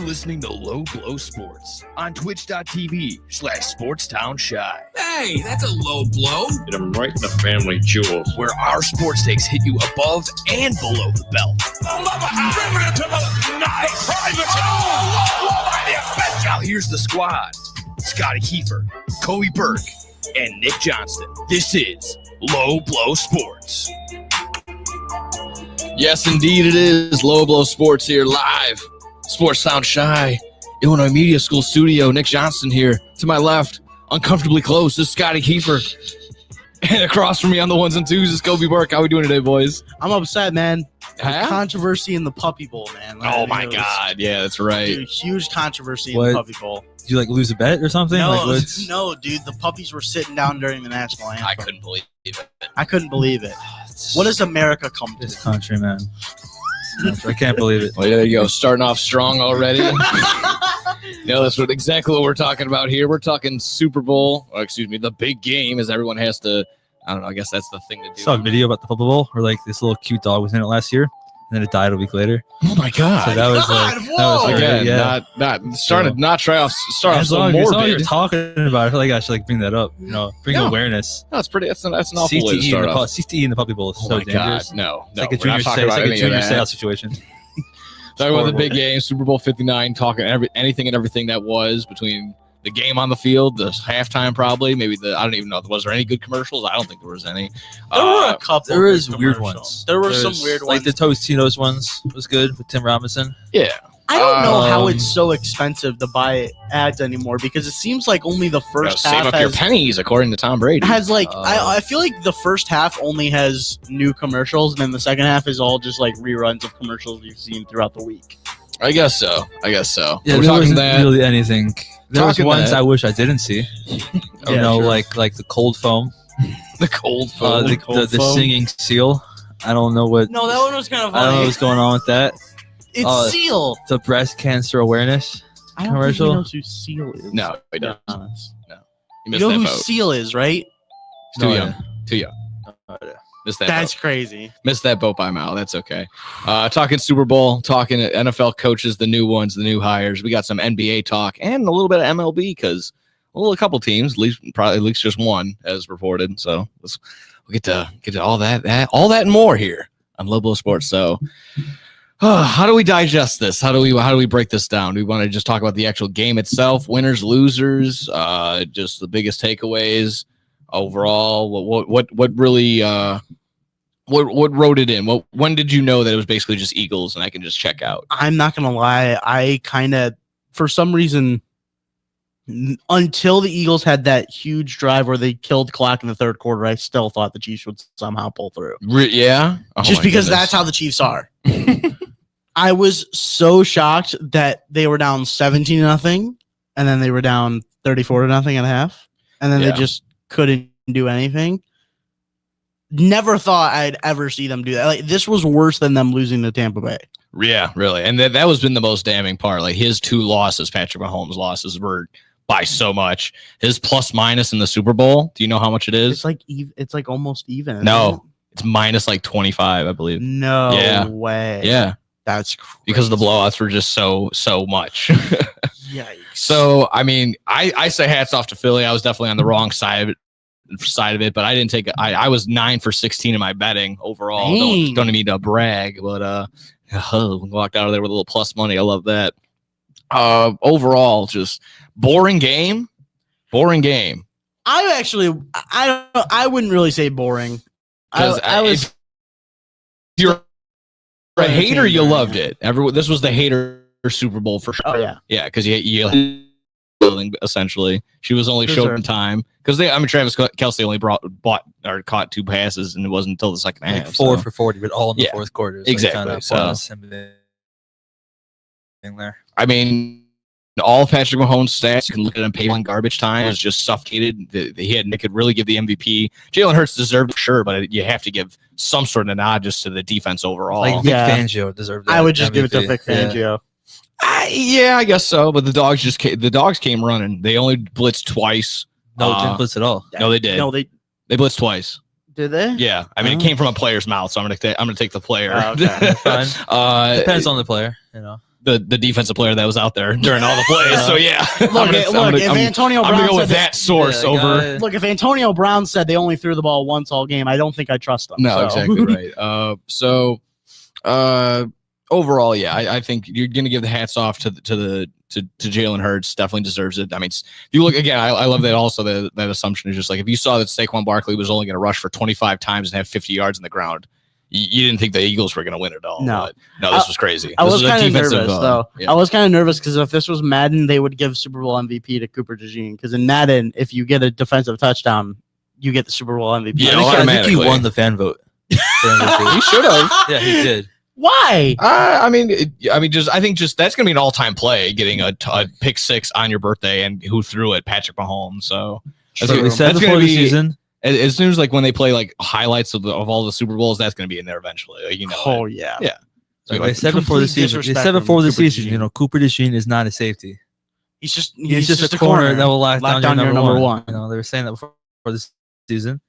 listening to Low Blow Sports on twitch.tv/SportsTownShy. Hey, that's a low blow. Hit them right in the family jewels. Where our sports takes hit you above and below the belt. Now here's the squad. Scotty Kiefer, Kobe Burke, and Nick Johnston. This is Low Blow Sports. Yes, indeed it is. Low Blow Sports here live. Sports Sound Shy, Illinois Media School studio. Nick Johnston here. To my left, uncomfortably close, is Scotty Kiefer. And across from me on the ones and twos is Kobe Burke. How we doing today, boys? I'm upset, man. Huh? Controversy in the Puppy Bowl, man. Oh my God. Yeah, that's right. Dude, huge controversy in What? the Puppy Bowl. Did you lose a bet or something? No, no, dude. The puppies were sitting down during the national anthem. I couldn't believe it. I couldn't believe it. What does America come to? This country, man. I can't believe it. Well, there you go. Starting off strong already. That's exactly what we're talking about here. We're talking Super Bowl, or excuse me, the big game, as everyone has to, I don't know, I guess that's the thing to do. I saw a video about the Puppy Bowl where like this little cute dog was in it last year, and then it died a week later. Oh my God. So that was like, that was whoa. great, Again, yeah. not starting to not try off, start off As so long as you're morbid. talking about it, I feel like I should like bring that up. Bring No. awareness. No, it's pretty. That's an awful way to CTE in start the off. CTE in the Puppy Bowl is Oh so my dangerous. God, no, It's like a we're not junior, talking about any of junior that. sales situation. Talking about the horrible. big game, Super Bowl 59, talking anything and everything that was between the game on the field, the halftime probably, maybe I don't even know. Was there any good commercials? I don't think there was any. There were a couple. There was good weird commercials. ones. There were There's, some weird like ones. the Tostitos ones was good with Tim Robinson. Yeah. I don't know how Um, it's so expensive to buy ads anymore because it seems like only the first Save half up your has, pennies, according to Tom Brady. has like Oh. I feel like the first half only has new commercials and then the second half is all just like reruns of commercials you've seen throughout the week. I guess so. Yeah, We're there talking wasn't that. really anything. There was Talking ones that. I wish I didn't see. Yeah, sure. like the cold foam, The cold the, foam. the singing seal. I don't know what. No, that one was kind of I don't know funny. what's going on with that. It's Seal. The breast cancer awareness. I don't commercial? think he knows who Seal is. No, he to be doesn't. honest. You You missed know that who boat. Seal is, right? It's too No young. idea. Too young. Missed that That's boat. crazy. Missed that boat by a mile. That's okay. Talking Super Bowl, talking NFL coaches, the new ones, the new hires. We got some NBA talk and a little bit of MLB because a couple teams, at least just one, as reported. So we'll get to all that and more here on Low Blow Sports. So how do we digest this? How do we break this down? Do we want to just talk about the actual game itself, winners, losers, just the biggest takeaways overall? What really what wrote it in? When did you know that it was basically just Eagles and I can just check out? I'm not gonna lie. I kind of, for some reason, until the Eagles had that huge drive where they killed the clock in the third quarter, I still thought the Chiefs would somehow pull through. Yeah, oh Just my because goodness. that's how the Chiefs are. I was so shocked that they were down 17-0, and then they were down 34-0 at half, and then Yeah. they just couldn't do anything. Never thought I'd ever see them do that. Like, this was worse than them losing to Tampa Bay. Yeah, really, and that was been the most damning part. Like his two losses, Patrick Mahomes' losses, were by so much. His plus minus in the Super Bowl. Do you know how much it is? It's like almost even. No. isn't It's minus like 25, I it? believe. No Yeah. way. Yeah, That's crazy. because the blowouts were just so much. Yikes. So, I mean, I say hats off to Philly. I was definitely on the wrong side of it, but I didn't take I was 9 for 16 in my betting overall. Dang. Don't need to brag, but walked out of there with a little plus money. I love that. Overall, just boring game. I wouldn't really say boring. I was if you're a hater, you entertained, loved yeah. it. This was the hater Super Bowl for sure. Oh yeah. Yeah, because you building essentially. She was only For showed sure. in time because Travis Kelce only bought or caught 2 passes, and it wasn't until the second Like half. 4 so. for 40, but all in the Yeah, fourth quarter. exactly, Kind of so- pointless and there. I mean, all of Patrick Mahomes' stats, you can look at him paper in garbage time, was just suffocated. They could really give the MVP. Jalen Hurts deserved it, sure, but you have to give some sort of nod just to the defense overall. Like Vic Yeah. Fangio deserved that. I would just give it to MVP. Vic Fangio. I guess so, but the dogs came running. They only blitzed twice. No, didn't blitz at all. No, they did. No, they They blitzed twice. did they? Yeah, I mean, Oh. it came from a player's mouth, so I'm gonna take the player. Oh, okay. Fine. uh, Depends on the player, you know. the defensive player that was out there during all the plays. So yeah, Look, if Antonio I'm gonna Brown go with said that source Yeah, over. look, if Antonio Brown said they only threw the ball once all game, I don't think I trust them. No, so. exactly right. Overall, yeah, I think you're gonna give the hats off to Jalen Hurts. Definitely deserves it. I mean, if you look again, I love that also that assumption is just like if you saw that Saquon Barkley was only gonna rush for 25 times and have 50 yards in the ground, you didn't think the Eagles were gonna win at all. No. But no, this was crazy. I This was a kind of defensive, nervous though. yeah. I was kind of nervous because if this was Madden, they would give Super Bowl MVP to Cooper DeJean. Because in Madden, if you get a defensive touchdown, you get the Super Bowl MVP. Yeah, I think he automatically. won the fan vote. for MVP. He should have. Yeah, he did. Why? I mean, I think that's gonna be an all-time play, getting a pick six on your birthday, and who threw it? Patrick Mahomes. So that's They gonna- said that's before gonna the be- season. as soon as like when they play like highlights of all the Super Bowls, that's gonna be in there eventually. Like, Oh it. yeah. Yeah. So, Like like, they said before the complete season. They disrespect said from before the Cooper season. DeJean. You know, Cooper DeJean is not a safety. He's just a corner that will lock down your number one. You know, they were saying that before the season.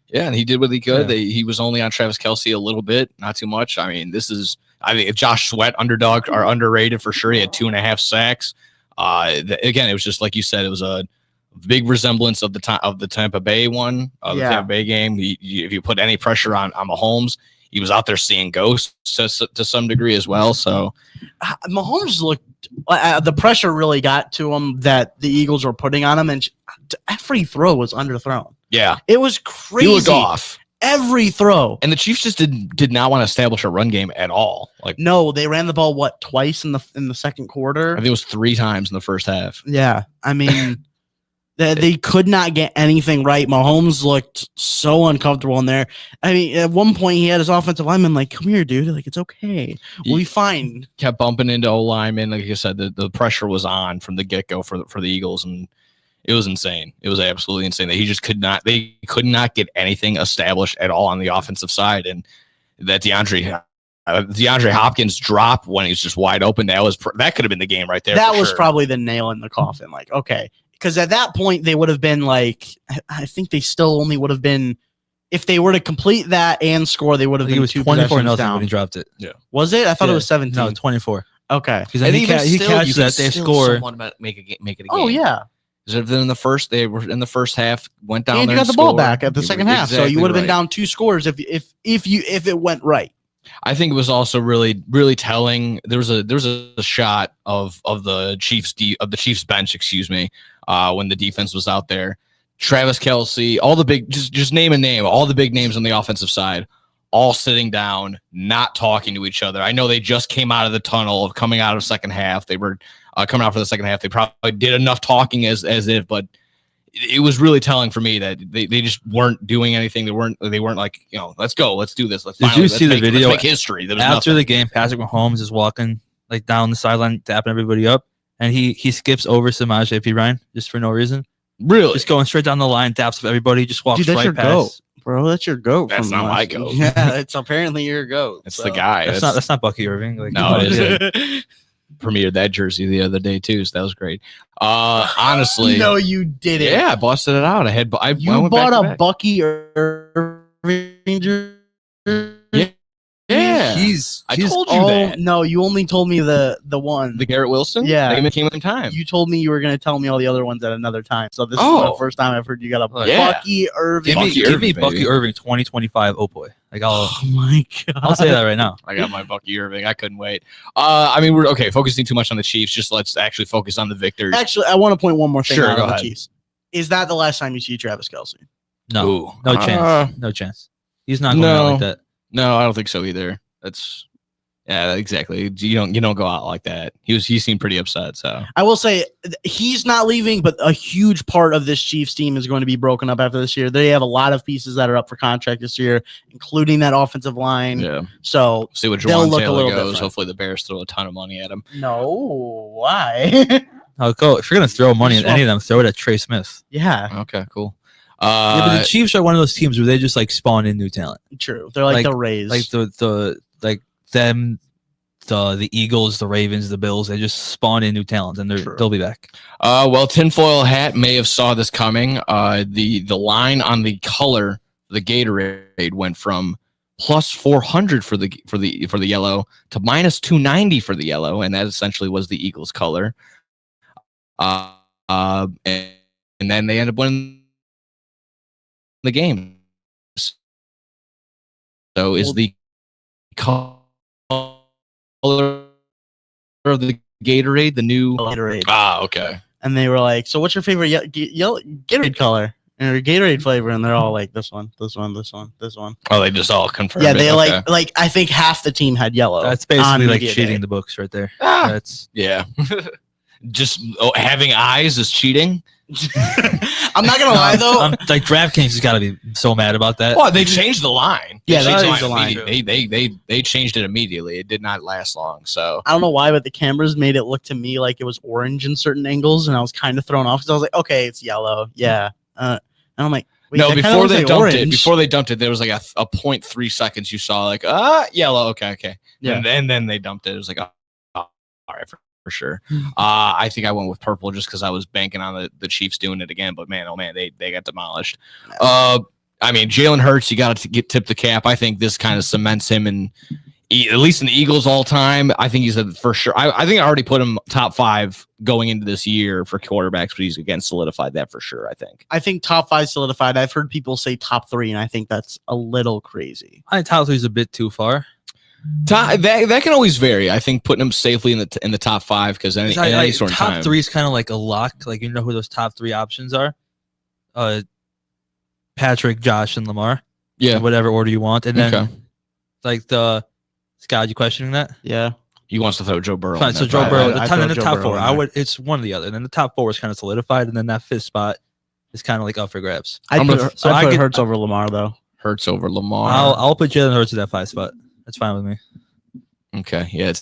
yeah, and he did what he could. Yeah. He was only on Travis Kelce a little bit, not too much. I mean, I think Josh Sweat underdog are underrated for sure. He had 2.5 sacks. Again, it was just like you said, it was a big resemblance of the Tampa Bay one, the Yeah. Tampa Bay game. If you put any pressure on Mahomes, he was out there seeing ghosts to some degree as well. So Mahomes looked. The pressure really got to him that the Eagles were putting on him, and every throw was underthrown. yeah, It was he crazy. looked off. Every throw. And the Chiefs just did not want to establish a run game at all. Like No, they ran the ball twice in the second quarter. I think it was 3 times in the first half. Yeah, I mean, they could not get anything right. Mahomes looked so uncomfortable in there. I mean, at one point he had his offensive lineman like, "Come here, dude. Like, it's okay. We'll be fine." Kept bumping into O linemen. Like I said, the pressure was on from the get go for the Eagles, and it was insane. It was absolutely insane that he just could not. They could not get anything established at all on the offensive side, and that DeAndre Hopkins drop when he's just wide open. That could have been the game right there. That for was sure. probably the nail in the coffin. Like, okay, because at that point they would have been like, I think they still only would have been, if they were to complete that and score, they would I have think been it was 2 24 possessions nothing down. when he dropped it. Was it? I thought it Yeah. was 17. No, 24. Okay. Because then he catches that they score. Make it a game. Oh yeah. Because then they were in the first half, went down And there you got and the ball scored. back at the second half, so Exactly you would have been right. down 2 scores if it went right. I think it was also really, really telling. There was a shot of the Chiefs bench, excuse me, when the defense was out there. Travis Kelce, all the big, just name a name, all the big names on the offensive side, all sitting down, not talking to each other. I know they just came out of the tunnel, coming out of second half. They were coming out for the second half. They probably did enough talking as if, but it was really telling for me that they just weren't doing anything. They weren't like, let's go, let's do this. Let's Did you see the video Let's make history. There was After nothing. the game, Patrick Mahomes is walking like down the sideline, tapping everybody up, and he skips over Samaje P. Ryan just for no reason. Really? Just going straight down the line, taps everybody, just walks Dude, that's right your past. goat. Bro, that's your goat. That's from not my last- goat. Yeah, it's apparently your goat. It's the guy. That's not Bucky Irving. Like, No, come on, it isn't. dude. Premiered that jersey the other day too, so that was great. Honestly, No, you didn't. yeah, I busted it out. I You went bought back to a back. Bucky Irving jersey? Yeah, He's I told you Oh that. no, you only told me the one. The Garrett Wilson. Yeah. they came in time. You told me you were going to tell me all the other ones at another time. So this is Oh. the first time I've heard you got a Yeah. Bucky Irving. give me Bucky Bucky baby. Irving 2025 Opoy. Like Oh my god! I'll say that right now. I got my Bucky Irving. I couldn't wait. I mean, we're okay. Focusing too much on the Chiefs. Just let's actually focus on the victors. Actually, I want to point one more thing Sure, out go on the ahead. Chiefs. Is that the last time you see Travis Kelce? No, Ooh. no chance. No chance. He's not going no. out like that. No, I don't think so either. Yeah, exactly. You don't go out like that. He seemed pretty upset. So I will say he's not leaving, but a huge part of this Chiefs team is going to be broken up after this year. They have a lot of pieces that are up for contract this year, including that offensive line. yeah, So see what They'll Jawan look a Taylor little goes. different. Hopefully the Bears throw a ton of money at him. no, why? I'll go. If you're gonna throw money at any of them, throw it at Trey Smith. yeah, Okay, cool. Yeah, but the Chiefs are one of those teams where they just like spawn in new talent. true. They're like Like- the Rays. Like the Eagles, the Ravens, the Bills, they just spawn in new talent and True. they'll be back. Well, tinfoil hat may have saw this coming. The line on the color, the Gatorade went from plus 400 for the yellow to minus 290 for the yellow, and that essentially was the Eagles color. And then they end up winning the game. So is the color of the Gatorade the new Gatorade. Ah, okay. And they were like, "So what's your favorite Gatorade color or Gatorade flavor?" And they're all like, "This one, this one, this one, this one." Oh, they just all confirmed. Yeah, they it. Okay. like I think half the team had yellow. That's on basically like media cheating day. the books right there. Ah. That's Yeah. Just having eyes is cheating. I'm not gonna lie though. like DraftKings has got to be so mad about that. Well, they changed the line. Yeah, they changed changed the line. immediately. They changed it immediately. It did not last long. So I don't know why, but the cameras made it look to me like it was orange in certain angles, and I was kind of thrown off because I was like, "Okay, it's yellow, yeah." And I'm like, Wait, no, that kinda before looks they like dumped orange. it, there was like a 0.3 seconds. You saw like yellow. Okay. Yeah. And then they dumped it. It was like all right for sure. I think I went with purple just because I was banking on the Chiefs doing it again. But man, oh man, they got demolished. I mean, Jalen Hurts, you got to tip the cap. I think this kind of cements him in at least in the Eagles all time. I think he's for sure. I think I already put him top 5 going into this year for quarterbacks, but he's again solidified that for sure. I think top 5 solidified. I've heard people say top 3, and I think that's a little crazy. I think top 3 is a bit too far. That can always vary. I think putting him safely in the top 5 because any sort of top time. 3 is kind of like a lock. Like you know who those top 3 options are. Patrick, Josh, and Lamar. Yeah, in whatever order you want, and then like the Scott, you questioning that? Yeah, he wants to throw Joe Burrow. Fine, so Joe Burrow, I the Joe top Burrow 4. I would. It's one or the other, and then the top 4 is kind of solidified, and then that 5th spot is kind of like up for grabs. I put get Hurts over Lamar though. Hurts over Lamar. I'll put Jalen Hurts at that 5 spot. That's fine with me. Okay, yeah.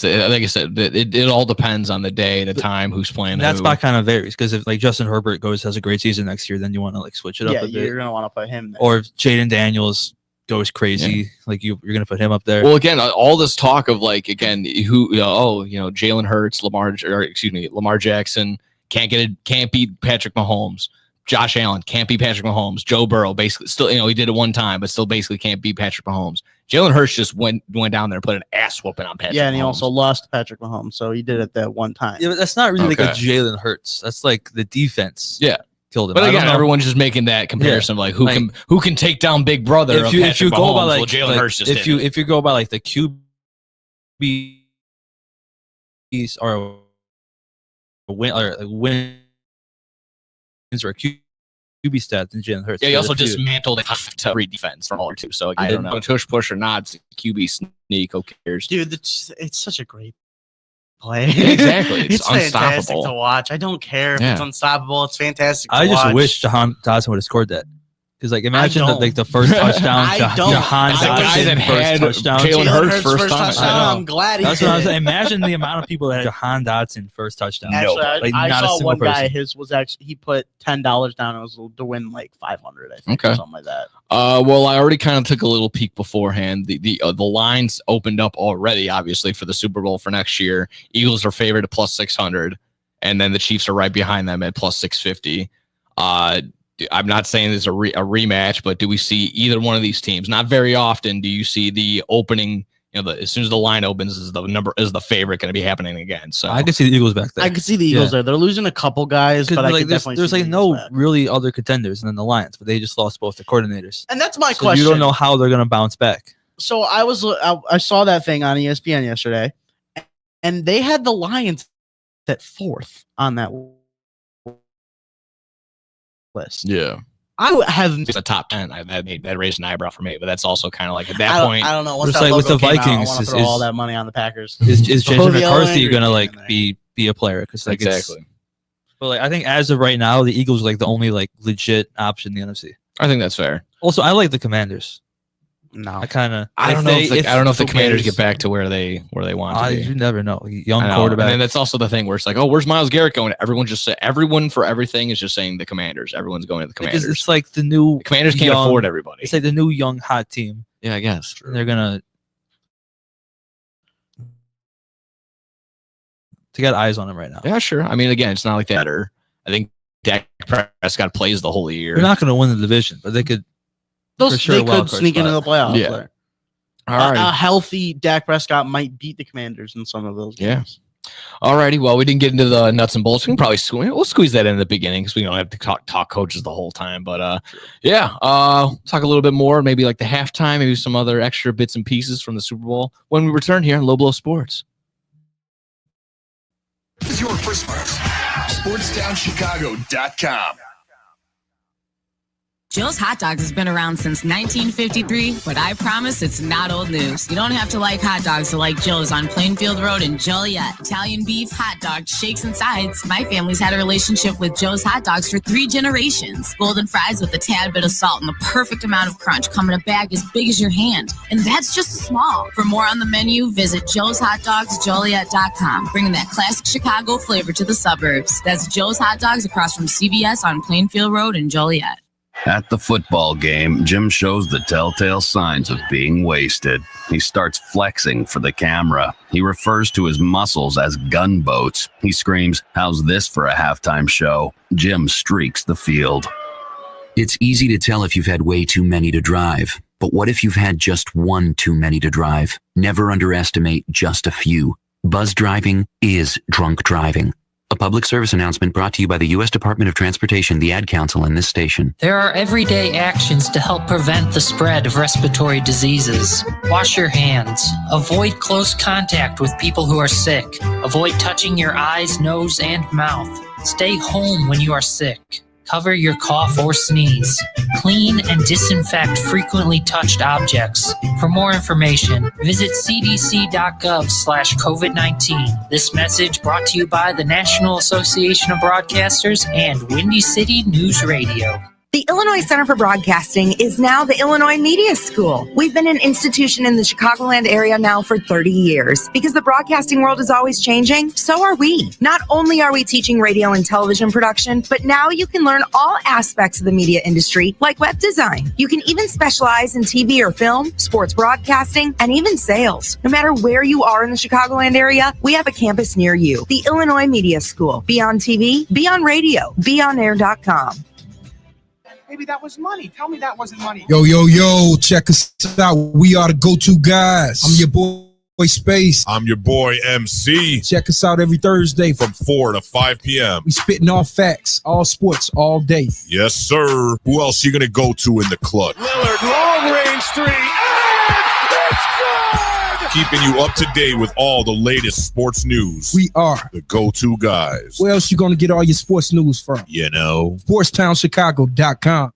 Like I said, it all depends on the day, the time, who's playing. And that who. spot kind of varies because if like Justin Herbert has a great season next year, then you want to like switch it up a bit. You're gonna want to put him there. Or if Jaden Daniels goes crazy, like you're gonna put him up there. Well, again, all this talk of like again, Jalen Hurts, Lamar Jackson can't beat Patrick Mahomes. Josh Allen can't beat Patrick Mahomes. Joe Burrow basically still, he did it one time, but still basically can't beat Patrick Mahomes. Jalen Hurts just went down there and put an ass whooping on Patrick. Yeah, and he Mahomes. also lost to Patrick Mahomes, so he did it that one time. Yeah, but that's not really like a Okay. Jalen Hurts. That's like the defense. Yeah. Killed him. But I don't again, know. everyone's just making that comparison of like who can take down Big Brother. if you Patrick go Mahomes. by like, Well, Jalen like, Hurts just if you go by like the QBs or wins or QB stats than Jalen Hurts. Yeah, he There's also a few. dismantled every defense from all two. So again, I don't know. tush push or not, it's QB sneak. Who cares? Dude, it's such a great play. Yeah, exactly. It's fantastic unstoppable. to watch. I don't care if Yeah. it's unstoppable. It's fantastic. To I just watch. wish Jahan Dotson would have scored that. Because like imagine don't. the first touchdown, I don't. Jahan The guy Dotson that had first touchdown. Jalen Hurts first I touchdown. know. I'm glad he That's did. what I was saying. Imagine the amount of people that had Jahan Dotson first touchdown. Actually, Like, I not a saw single one guy. person. His was actually he put $10 down. It was to win like 500. I think, Okay. or something like that. Well, I already kind of took a little peek beforehand. The lines opened up already, obviously, for the Super Bowl for next year. Eagles are favored at plus 600, and then the Chiefs are right behind them at plus 650. I'm not saying there's a rematch, but do we see either one of these teams? Not very often do you see the opening. As soon as the line opens, is the favorite going to be happening again? So I could see the Eagles back there. I could see the Eagles there. They're losing a couple guys, but I like, could there's definitely see like the no Eagles back. really other contenders than the Lions, but they just lost both the coordinators. And that's my So question. you don't know how they're going to bounce back. So I saw that thing on ESPN yesterday, and they had the Lions at 4th on that list. yeah, I have it's a top 10. That raised an eyebrow for me, but that's also kind of like at that point. I don't know. Once It's that like with logo the came out, Vikings, I want to is- throw all is- that money on the Packers. Is Jason Julio McCarthy Andrews going to came like in there. be a player? Because like Exactly. But like I think as of right now, the Eagles are like the only like legit option in the NFC. I think that's fair. Also, I like the Commanders. No, I kind of. I don't know if the Commanders get back to where they want to be. You never know. Young I know. quarterback. And then that's also the thing where it's like, oh, where's Myles Garrett going? Everyone for everything is just saying the Commanders. Everyone's going to the Because Commanders. it's like the new The Commanders can't young- afford everybody. It's like the new young hot team. Yeah, I guess. And they're gonna to get eyes on them right now. Yeah, sure. I mean, again, it's not like that. Or I think Dak Prescott plays the whole year. They're not gonna win the division, but they could Those sure they a wild could card sneak into spot. the playoffs. Yeah. There. All right. A healthy Dak Prescott might beat the Commanders in some of those games. Alrighty, well, we didn't get into the nuts and bolts. We can probably we'll squeeze that in the beginning because we don't have to talk coaches the whole time. But talk a little bit more, maybe like the halftime, maybe some other extra bits and pieces from the Super Bowl when we return here on Low Blow Sports. This is your first SportsTownChicago.com. Joe's Hot Dogs has been around since 1953, but I promise it's not old news. You don't have to like hot dogs to like Joe's on Plainfield Road in Joliet. Italian beef, hot dogs, shakes, and sides. My family's had a relationship with Joe's Hot Dogs for 3 generations. Golden fries with a tad bit of salt and the perfect amount of crunch come in a bag as big as your hand. And that's just small. For more on the menu, visit joeshotdogsjoliet.com, bringing that classic Chicago flavor to the suburbs. That's Joe's Hot Dogs across from CVS on Plainfield Road in Joliet. At the football game, Jim shows the telltale signs of being wasted. He starts flexing for the camera. He refers to his muscles as gunboats. He screams, "How's this for a halftime show?" Jim streaks the field. It's easy to tell if you've had way too many to drive. But what if you've had just one too many to drive? Never underestimate just a few. Buzz driving is drunk driving. A public service announcement brought to you by the U.S. Department of Transportation, the Ad Council, and this station. There are everyday actions to help prevent the spread of respiratory diseases. Wash your hands. Avoid close contact with people who are sick. Avoid touching your eyes, nose, and mouth. Stay home when you are sick. Cover your cough or sneeze. Clean and disinfect frequently touched objects. For more information, visit cdc.gov/COVID-19. This message brought to you by the National Association of Broadcasters and Windy City News Radio. The Illinois Center for Broadcasting is now the Illinois Media School. We've been an institution in the Chicagoland area now for 30 years. Because the broadcasting world is always changing, so are we. Not only are we teaching radio and television production, but now you can learn all aspects of the media industry, like web design. You can even specialize in TV or film, sports broadcasting, and even sales. No matter where you are in the Chicagoland area, we have a campus near you. The Illinois Media School. Be on TV, be on radio, beonair.com. Maybe that was money. Tell me that wasn't money. Yo, check us out. We are the go-to guys. I'm your boy Space. I'm your boy MC. Check us out every Thursday from 4 to 5 p.m. We spitting all facts, all sports, all day. Yes, sir. Who else you gonna go to in the clutch? Lillard, long range three, and it's good! Keeping you up to date with all the latest sports news. We are the go-to guys. Where else you gonna get all your sports news from? You know, SportsTownChicago.com.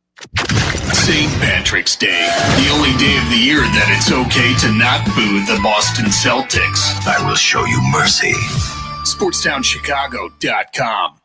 St. Patrick's Day, the only day of the year that it's okay to not boo the Boston Celtics. I will show you mercy. SportsTownChicago.com.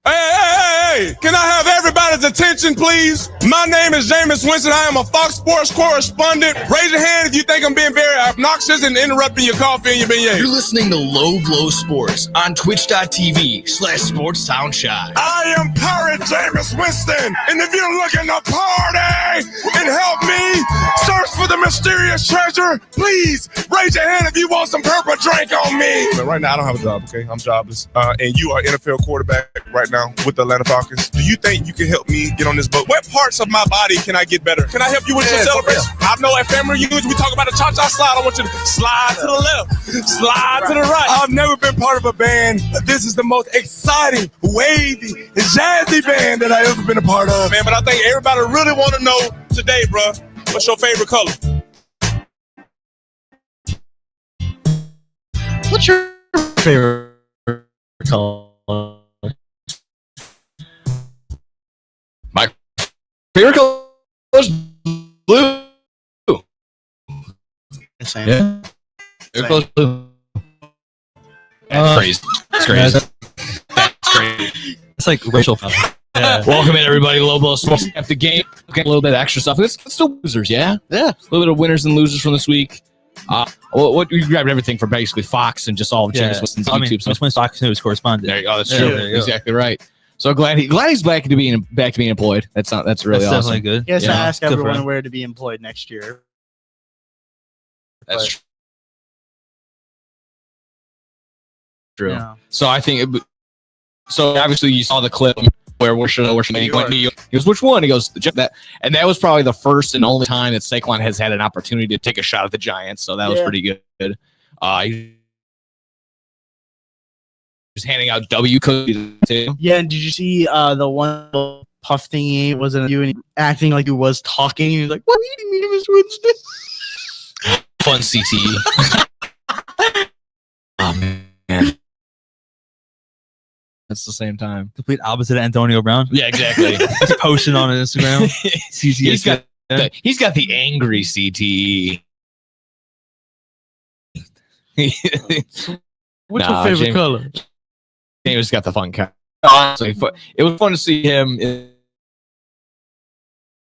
Hey, can I have everybody's attention, please? My name is Jameis Winston. I am a Fox Sports correspondent. Raise your hand if you think I'm being very obnoxious and interrupting your coffee and your beignet. You're listening to Low Blow Sports on twitch.tv/SportsTownShot. I am Pirate Jameis Winston, and if you're looking to party and help me search for the mysterious treasure, please raise your hand if you want some purple drink on me. But right now, I don't have a job, okay? I'm jobless. And you are NFL quarterback right now with the Atlanta Falcons. Do you think you can help me get on this boat? What parts of my body can I get better? Can I help you with your celebration? I know at family reunions, we talk about a cha-cha slide. I want you to slide to the left, slide to the right. I've never been part of a band, but this is the most exciting, wavy, jazzy band that I've ever been a part of. Man, but I think everybody really want to know today, bro, what's your favorite color? What's your favorite color? My favorite color is blue. Same. Yeah. Favorite color is blue. That's crazy. That's crazy. That's crazy. It's like racial. Yeah. Welcome in, everybody. Low Blow Sports. After the game, a little bit of extra stuff. Let's do losers, yeah? Yeah. A little bit of winners and losers from this week. What we grabbed everything from basically Fox and just all of James Winston's YouTube. Jameis Winston Fox News correspondent. There you go. That's Yeah, true. there you go. Exactly right. So glad he's back to being employed. That's really That's awesome. definitely good. You guys Yeah. ask Good for everyone him. where to be employed next year. That's true. Yeah. So I think so obviously you saw the clip where should I? He went New York. He goes, which one? He goes, that, and that was probably the first and only time that Saquon has had an opportunity to take a shot at the Giants. So that was pretty good. He was handing out W cookies too. Yeah, and did you see the one puff thing he ate wasn't you and he acting like he was talking? He was like, "What are you eating me, Mr. Winston?" Fun CTE. Oh man. That's the same time. Complete opposite of Antonio Brown. Yeah, exactly. He's posting on Instagram. He's got the angry CTE. What's your favorite color? James got the fun color. Honestly, it was fun to see him in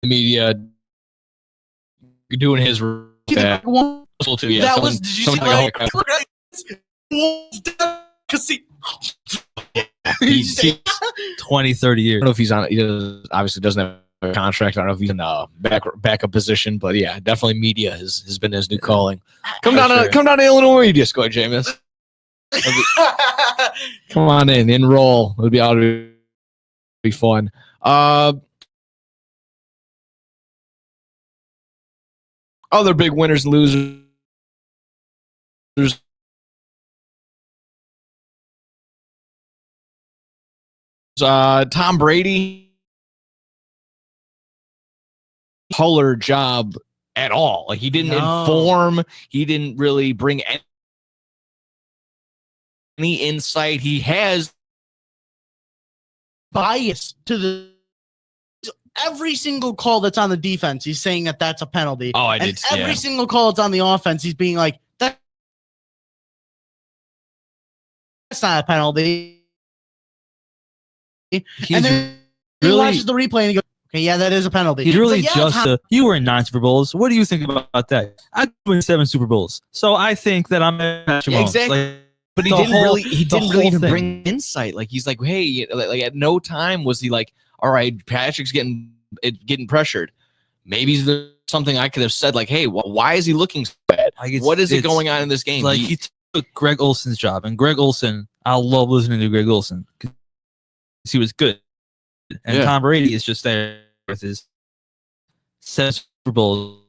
the media doing his. That was. Did you see? He's 20, 30 years. I don't know if he's on. He obviously doesn't have a contract. I don't know if he's in a backup position, but yeah, definitely media has been his new calling. Come down to Illinois Media Squad, Jameis. Come on in, enroll. It would be fun. Other big winners and losers. Tom Brady, color job at all. Like he didn't inform. He didn't really bring any insight. He has bias to every single call that's on the defense. He's saying that that's a penalty. Oh, and every single call that's on the offense, he's being like, that's not a penalty. And then he watches the replay and he goes, okay, yeah, that is a penalty. He's really like, yeah, you were in 9 Super Bowls. What do you think about that? I've been 7 Super Bowls. So I think that I'm Patrick Mahomes. Exactly. Like, but he didn't really even bring insight. Like he's like, hey, like at no time was he like, all right, Patrick's getting pressured. Maybe there's something I could have said like, hey, why is he looking so bad? What is it going on in this game? Like he took Greg Olson's job, and Greg Olson, I love listening to Greg Olson. He was good, and Tom Brady is just there with his 7 Super Bowls.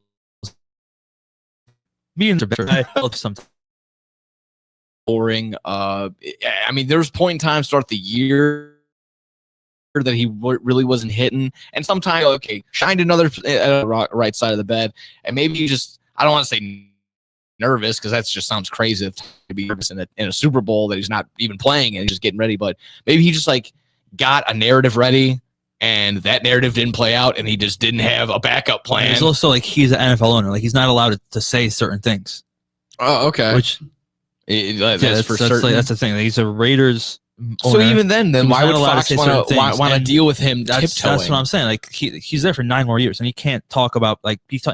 Being I love something boring. I mean, there was point in time start the year that he really wasn't hitting, and sometimes shined another right side of the bed, and maybe you just I don't want to say nervous because that just sounds crazy to be nervous in a Super Bowl that he's not even playing and he's just getting ready, but maybe he just like got a narrative ready and that narrative didn't play out and he just didn't have a backup plan. It's also like he's an NFL owner, like he's not allowed to say certain things. Oh, okay. Which that's for certain. Like, that's the thing. He's a Raiders owner. So even then why would Fox want to deal with him? That's what I'm saying. Like he's there for 9 more years and he can't talk about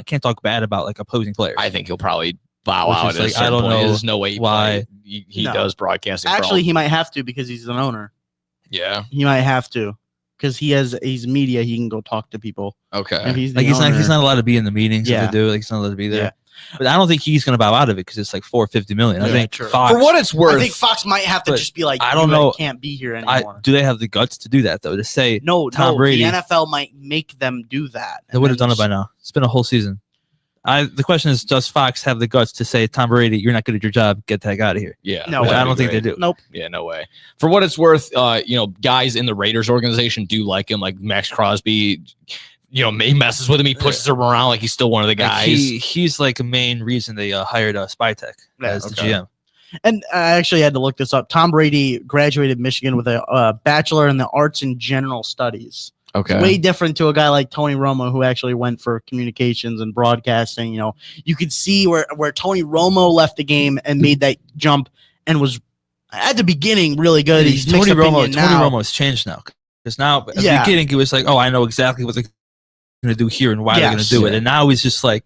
can't talk bad about like opposing players. I think he'll probably bow out. Like, I don't know. There's no way why he does broadcasting. Actually, he might have to because he's an owner. Yeah, he might have to because he's media. He can go talk to people. Okay, and he's not allowed to be in the meetings. Yeah, to do. Like he's not allowed to be there. Yeah. But I don't think he's going to bow out of it because it's like $450 million. I think Fox, for what it's worth, I think Fox might have to just be like, I don't know, can't be here anymore. Do they have the guts to do that though? To say Tom Brady, the NFL might make them do that. They would have done it by now. It's been a whole season. The question is, does Fox have the guts to say, Tom Brady, you're not good at your job, get the heck out of here? Yeah. No, I don't think they do. Nope. Yeah, no way. For what it's worth, guys in the Raiders organization do like him, like Max Crosby. He messes with him. He pushes him around like he's still one of the guys. He's like a main reason they hired Spytek as the GM. And I actually had to look this up. Tom Brady graduated Michigan with a bachelor in the arts and general studies. Okay. It's way different to a guy like Tony Romo, who actually went for communications and broadcasting. You could see where Tony Romo left the game and made that jump and was at the beginning really good. He's Tony Romo has changed now. Because now at the beginning he was like, oh, I know exactly what they're going to do here and why they're going to do it. And now he's just like,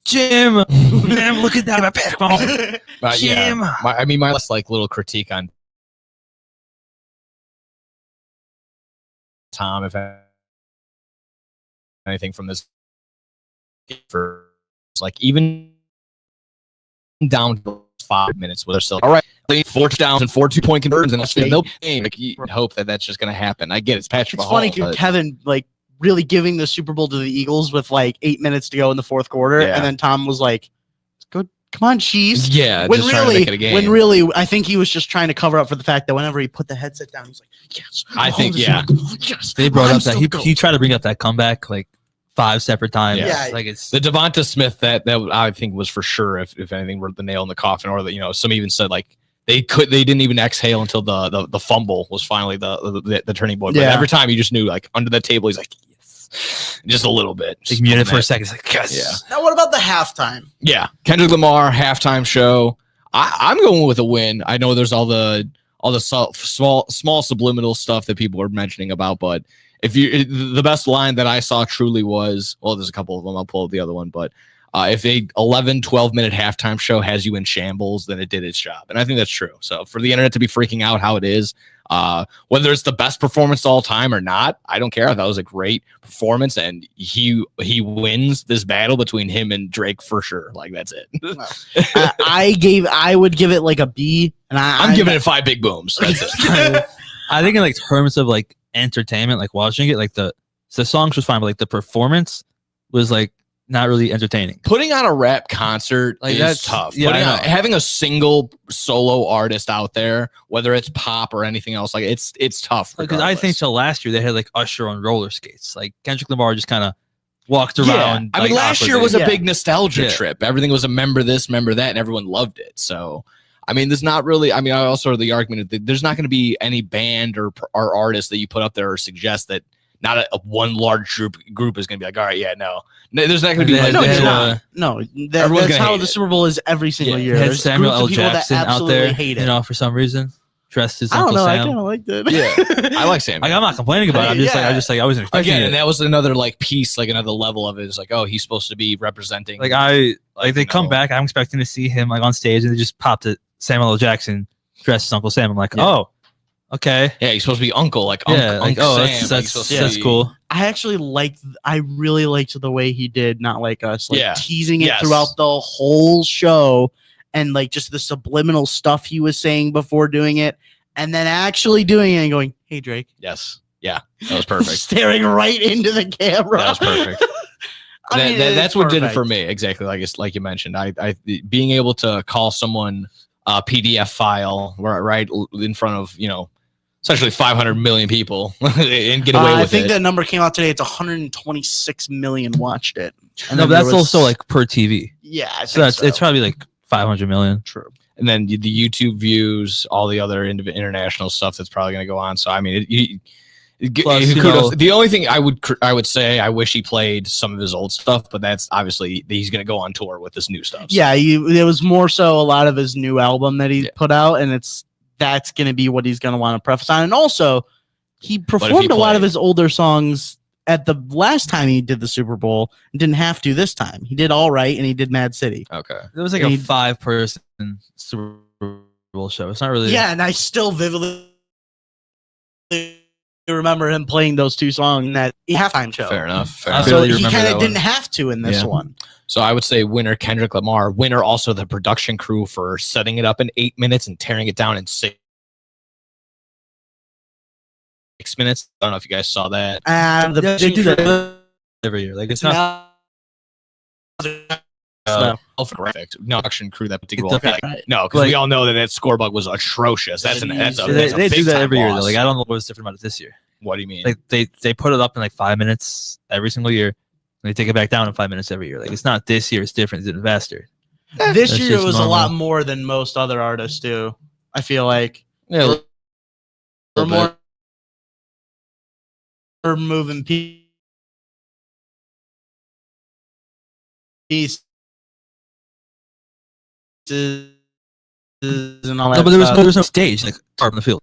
Jim, look at that, Patrick Mahomes. Jim. My last little critique on Tom, if anything from this, for even down to 5 minutes, where they're still all right. 4 touchdowns and 4 2-point conversions, and that's no game. Like, you hope that that's just going to happen. I get it's Patrick It's Mahomes. funny, Kevin, like really giving the Super Bowl to the Eagles with like 8 minutes to go in the fourth quarter, Yeah. and then Tom was like, "Good, come on, Chiefs." Yeah, when just trying to make it a game. I think he was just trying to cover up for the fact that whenever he put the headset down, he was like, "Yes." I think, Mahomes is yeah. gonna go. Yes. They brought I'm up that still going. he tried to bring up that comeback like 5 separate times. Yeah. Like it's The Devonta Smith that I think was for sure, if anything, were the nail in the coffin, or that, you know, some even said like they didn't even exhale until the fumble was finally the turning point. But Yeah. every time you just knew, like, under the table, he's like, yes, just a little bit. like Just muted pulling for a that. second. It's like yes. Yeah. Now, what about the halftime? Yeah, Kendrick Lamar halftime show. I'm going with a win. I know there's all the small subliminal stuff that people are mentioning about, but if the best line that I saw truly was, well, there's a couple of them. I'll pull up the other one, but if a 12 minute halftime show has you in shambles, then it did its job, and I think that's true. So for the internet to be freaking out how it is, whether it's the best performance of all time or not, I don't care. I thought it was a great performance, and he wins this battle between him and Drake for sure. Like, that's it. I would give it like a B, and I'm giving it 5 big booms. That's it. I think in like terms of like entertainment, like watching it, like the songs was fine, but like the performance was like not really entertaining. Putting on a rap concert Like, is that's tough. yeah, I know. Having a single solo artist out there, whether it's pop or anything else, like it's tough. Because I think till last year they had like Usher on roller skates. Like Kendrick Lamar just kind of walked around. I mean, like, last year awkwardly. was a Yeah. big nostalgia Yeah. trip. Everything was a member this, member that, and everyone loved it. So, I mean, there's not really. I mean, I also heard the argument that there's not going to be any band or artist that you put up there or suggest that not a one large group is going to be like, all right, yeah, no, there's not going to be like They No, had, it's that. not. No, everyone's that's gonna how hate the it. Super Bowl is every single Yeah. year. Had There's Samuel groups L. of people that Jackson out absolutely there, hate it. you know, for some reason, dressed as I don't Uncle know. I Sam. kind of liked it. Yeah, I like Sam. Like, I'm not complaining about it. I'm just like, I wasn't expecting Again, it. and that was another like piece, like another level of it. Is like, oh, he's supposed to be representing. Like they come back. I'm expecting to see him like on stage, and they just popped it. Samuel L. Jackson dressed as Uncle Sam. I'm like, oh, okay, yeah, he's supposed to be uncle, like yeah, Unc like, oh, Sam. that's Like, he's supposed to that's be- cool. I really liked the way he did Not Like Us, like Yeah. teasing it Yes. throughout the whole show, and like just the subliminal stuff he was saying before doing it, and then actually doing it and going, "Hey, Drake," Yes, yeah, that was perfect. staring right into the camera. That was perfect. I mean, That's it's what did it perfect. for me. Exactly, like you mentioned. I being able to call someone a PDF file right in front of, you know, essentially 500 million people and get away with I think it. that number came out today. It's 126 million watched it. And then no, but that's there was- also like per TV. yeah. I So think that's it's probably like 500 million. true. And then the YouTube views, all the other international stuff that's probably going to go on. So I mean, Plus, you kudos. know- The only thing I would say, I wish he played some of his old stuff, but that's obviously he's going to go on tour with this new stuff. So. Yeah, it was more so a lot of his new album that he put out, and that's going to be what he's going to want to preface on. And also, he performed a lot of his older songs at the last time he did the Super Bowl and didn't have to this time. He did All Right, and he did Mad City. Okay. It was like And a he- 5-person Super Bowl show. It's not really. Yeah, and I still vividly remember him playing those two songs in that halftime show. Fair enough. Fair I enough. So barely he remember kind that of didn't one. have to in this Yeah. one. So I would say winner Kendrick Lamar, winner also the production crew for setting it up in 8 minutes and tearing it down in 6 minutes. I don't know if you guys saw that. And Yeah, they do that. every year. Like it's not. Graphics. No production crew that particular. Okay. No, because Like- we all know that score bug was atrocious. That's a They, that's a they do big that time every year. loss. Though. Like I don't know what was different about it this year. What do you mean? Like they put it up in like 5 minutes every single year, and they take it back down in 5 minutes every year. Like it's not this year. It's different. It's faster. This That's year it just was a normal. lot more than most other artists do. I feel like Yeah, a little we're bit. more we're moving pieces and all that. No, but there stuff. was no stage like tarp on the field.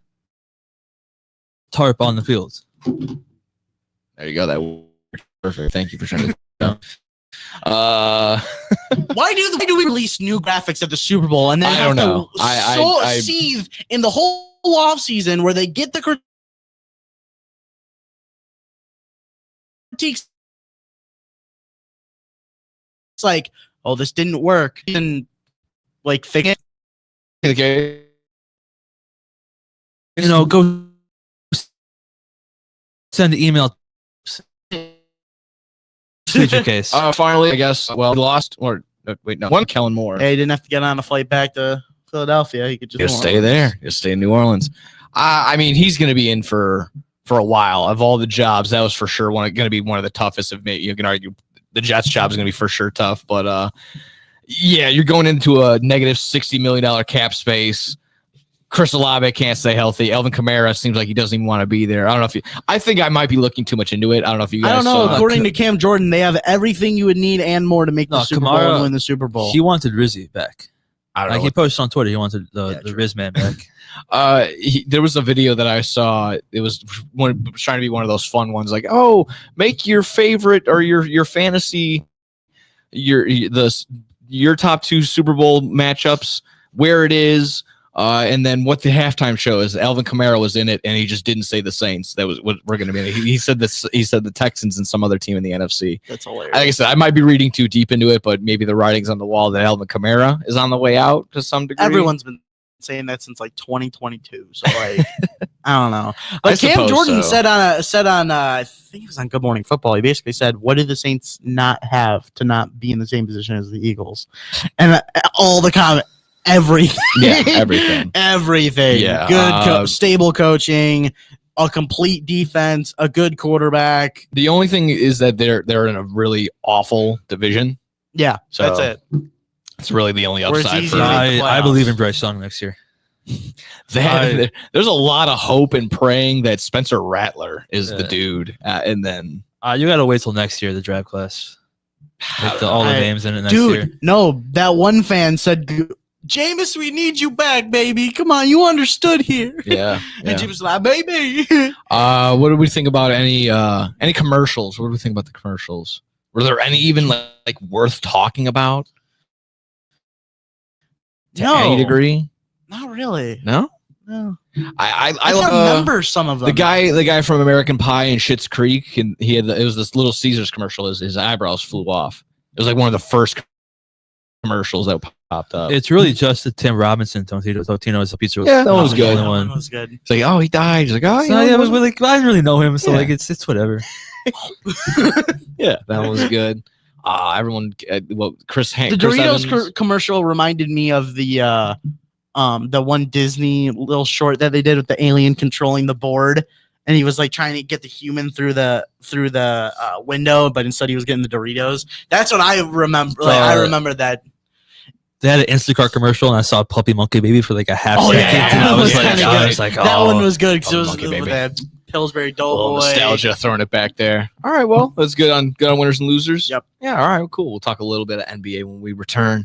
Tarp on the fields. There you go. That worked perfect. Thank you for trying to. Why do we release new graphics at the Super Bowl and then I have don't know. to I seethe in the whole off season where they get the critiques? It's like, oh, this didn't work, and like fix it. Okay. Go send an email. Plead your case. Finally, I guess. Well, he lost. Or wait, no. One Kellen Moore. Hey, he didn't have to get on a flight back to Philadelphia. He could just stay there. Just stay in New Orleans. I mean, he's going to be in for a while. Of all the jobs, that was for sure going to be one of the toughest. You can argue the Jets job is going to be for sure tough, but yeah, you're going into a negative $60 million cap space. Chris Olave can't stay healthy. Alvin Kamara seems like he doesn't even want to be there. I don't know if I think I might be looking too much into it. I don't know if you guys. I don't know. Saw According to Cam Jordan, they have everything you would need and more to make the Super Bowl and win the Super Bowl. He wanted Rizzy back. I don't know. He posted on Twitter. He wanted the Riz man back. There was a video that I saw. It was trying to be one of those fun ones, like, oh, make your favorite or your fantasy, your top 2 Super Bowl matchups, where it is. And then what the halftime show is. Alvin Kamara was in it, and he just didn't say the Saints. That was what we're going to be. He said this. He said the Texans and some other team in the NFC. That's hilarious. Like I said, I might be reading too deep into it, but maybe the writing's on the wall that Alvin Kamara is on the way out to some degree. Everyone's been saying that since like 2022. So like, I don't know. But Cam Jordan said on I think it was on Good Morning Football. He basically said, "What do the Saints not have to not be in the same position as the Eagles?" And all the comment. Everything. Yeah, everything. Everything. Yeah. Good, stable coaching, a complete defense, a good quarterback. The only thing is that they're in a really awful division. Yeah, so that's it. It's really the only upside for I believe in Bryce Young next year. There's a lot of hope and praying that Spencer Rattler is the dude, and then you got to wait till next year, the draft class. Like all the names in it next year. Dude, no, that one fan said, Jameis, we need you back, baby. Come on, you understood here. Yeah. And Jameis was like, baby. What did we think about any commercials? What do we think about the commercials? Were there any even like worth talking about? To any degree? Not really. No? No. I remember some of them. The guy from American Pie and Schitt's Creek, and it was this Little Caesars commercial. His eyebrows flew off. It was like one of the first commercials that popped up. It's really just the Tim Robinson Totino's Pizza. Yeah, that was good. That one was good. It's like, oh, he died. He's like, oh, yeah, it was really. I didn't really know him, so like it's whatever. Yeah, that was good. Everyone, Chris Doritos commercial reminded me of the one Disney little short that they did with the alien controlling the board, and he was like trying to get the human through the window, but instead he was getting the Doritos. That's what I remember. I remember that. They had an Instacart commercial, and I saw Puppy Monkey Baby for like a half second. Yeah, and I was like, that one was good because it was Monkey with Baby. that Pillsbury Doughboy. Nostalgia, throwing it back there. All right, well, that's good on winners and losers. Yep. Yeah. All right. Cool. We'll talk a little bit of NBA when we return.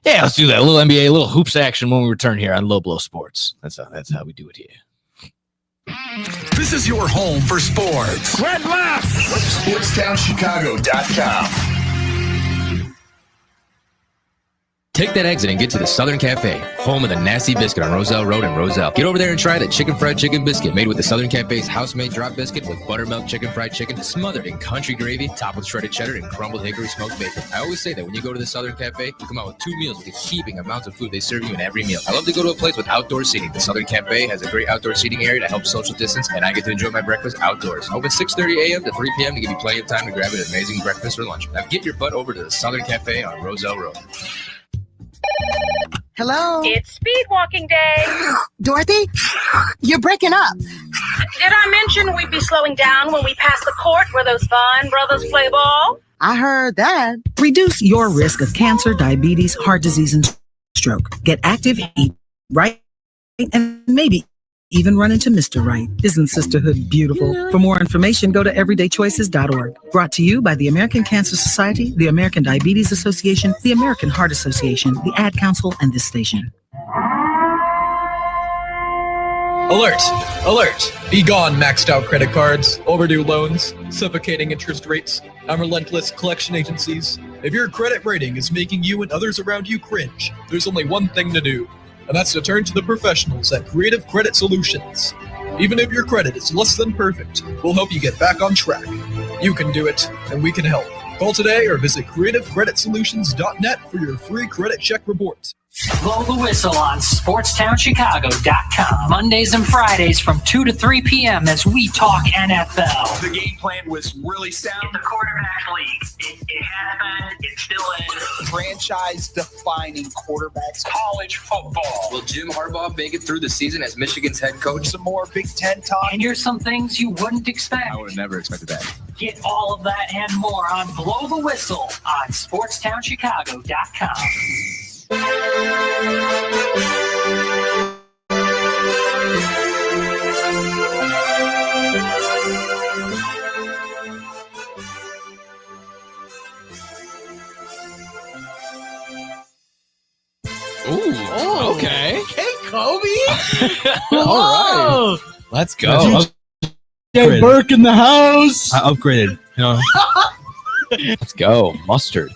Yeah, let's do that. A little NBA, a little hoops action when we return here on Low Blow Sports. That's how we do it here. This is your home for sports. Red left. SportsTownChicago.com. Take that exit and get to the Southern Cafe, home of the Nasty Biscuit on Roselle Road in Roselle. Get over there and try the chicken fried chicken biscuit made with the Southern Cafe's house-made drop biscuit with buttermilk chicken fried chicken smothered in country gravy, topped with shredded cheddar and crumbled hickory smoked bacon. I always say that when you go to the Southern Cafe, you come out with 2 meals with the heaping amounts of food they serve you in every meal. I love to go to a place with outdoor seating. The Southern Cafe has a great outdoor seating area to help social distance, and I get to enjoy my breakfast outdoors. Open 6:30 a.m. to 3 p.m. to give you plenty of time to grab an amazing breakfast or lunch. Now get your butt over to the Southern Cafe on Roselle Road. Hello? It's speed walking day. Dorothy? You're breaking up. Did I mention we'd be slowing down when we pass the court where those Vaughn brothers play ball? I heard that. Reduce your risk of cancer, diabetes, heart disease, and stroke. Get active, eat right, and maybe even run into Mr. Right. Isn't sisterhood beautiful? For more information, go to everydaychoices.org. Brought to you by the American Cancer Society, the American Diabetes Association, the American Heart Association, the Ad Council, and this station. Alert! Alert! Be gone, maxed out credit cards, overdue loans, suffocating interest rates, and relentless collection agencies. If your credit rating is making you and others around you cringe, there's only one thing to do, and that's to turn to the professionals at Creative Credit Solutions. Even if your credit is less than perfect, we'll help you get back on track. You can do it, and we can help. Call today or visit creativecreditsolutions.net for your free credit check report. Blow the whistle on SportsTownChicago.com. Mondays and Fridays from 2 to 3 p.m. as we talk NFL. The game plan was really sound. The quarterback league. It has been. It still is. Franchise-defining quarterbacks. College football. Will Jim Harbaugh make it through the season as Michigan's head coach? Some more Big Ten talk. And here's some things you wouldn't expect. I would have never expected that. Get all of that and more on Blow the Whistle on SportsTownChicago.com. Ooh, okay. Hey, Kobe. All right. Let's go. Jay Burke in the house. I upgraded. You know, Let's go. Mustard.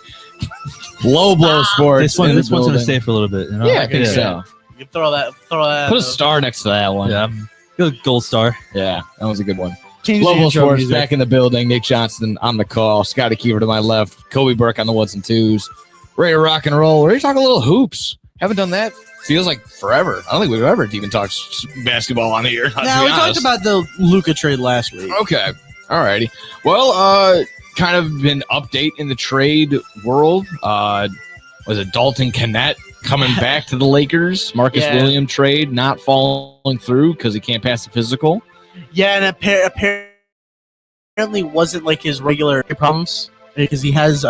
Blow sports. this one's gonna stay for a little bit. You know? Yeah, I think so. You can throw that. Put a star next to that one. Yeah, good gold star. Yeah, that was a good one. Change the Global intro Sports music. back in the building. Nick Johnston on the call. Scotty Keever to my left. Kobe Burke on the ones and twos. Ready to rock and roll. Ready to talk a little hoops. Haven't done that. Feels like forever. I don't think we've ever even talked basketball on here. Now, we talked about the Luka trade last week. Okay. All righty. Well, kind of an update in the trade world. Was it Dalton Kennett coming back to the Lakers? Marcus Williams trade not falling through because he can't pass the physical. Yeah, and apparently wasn't like his regular problems because he has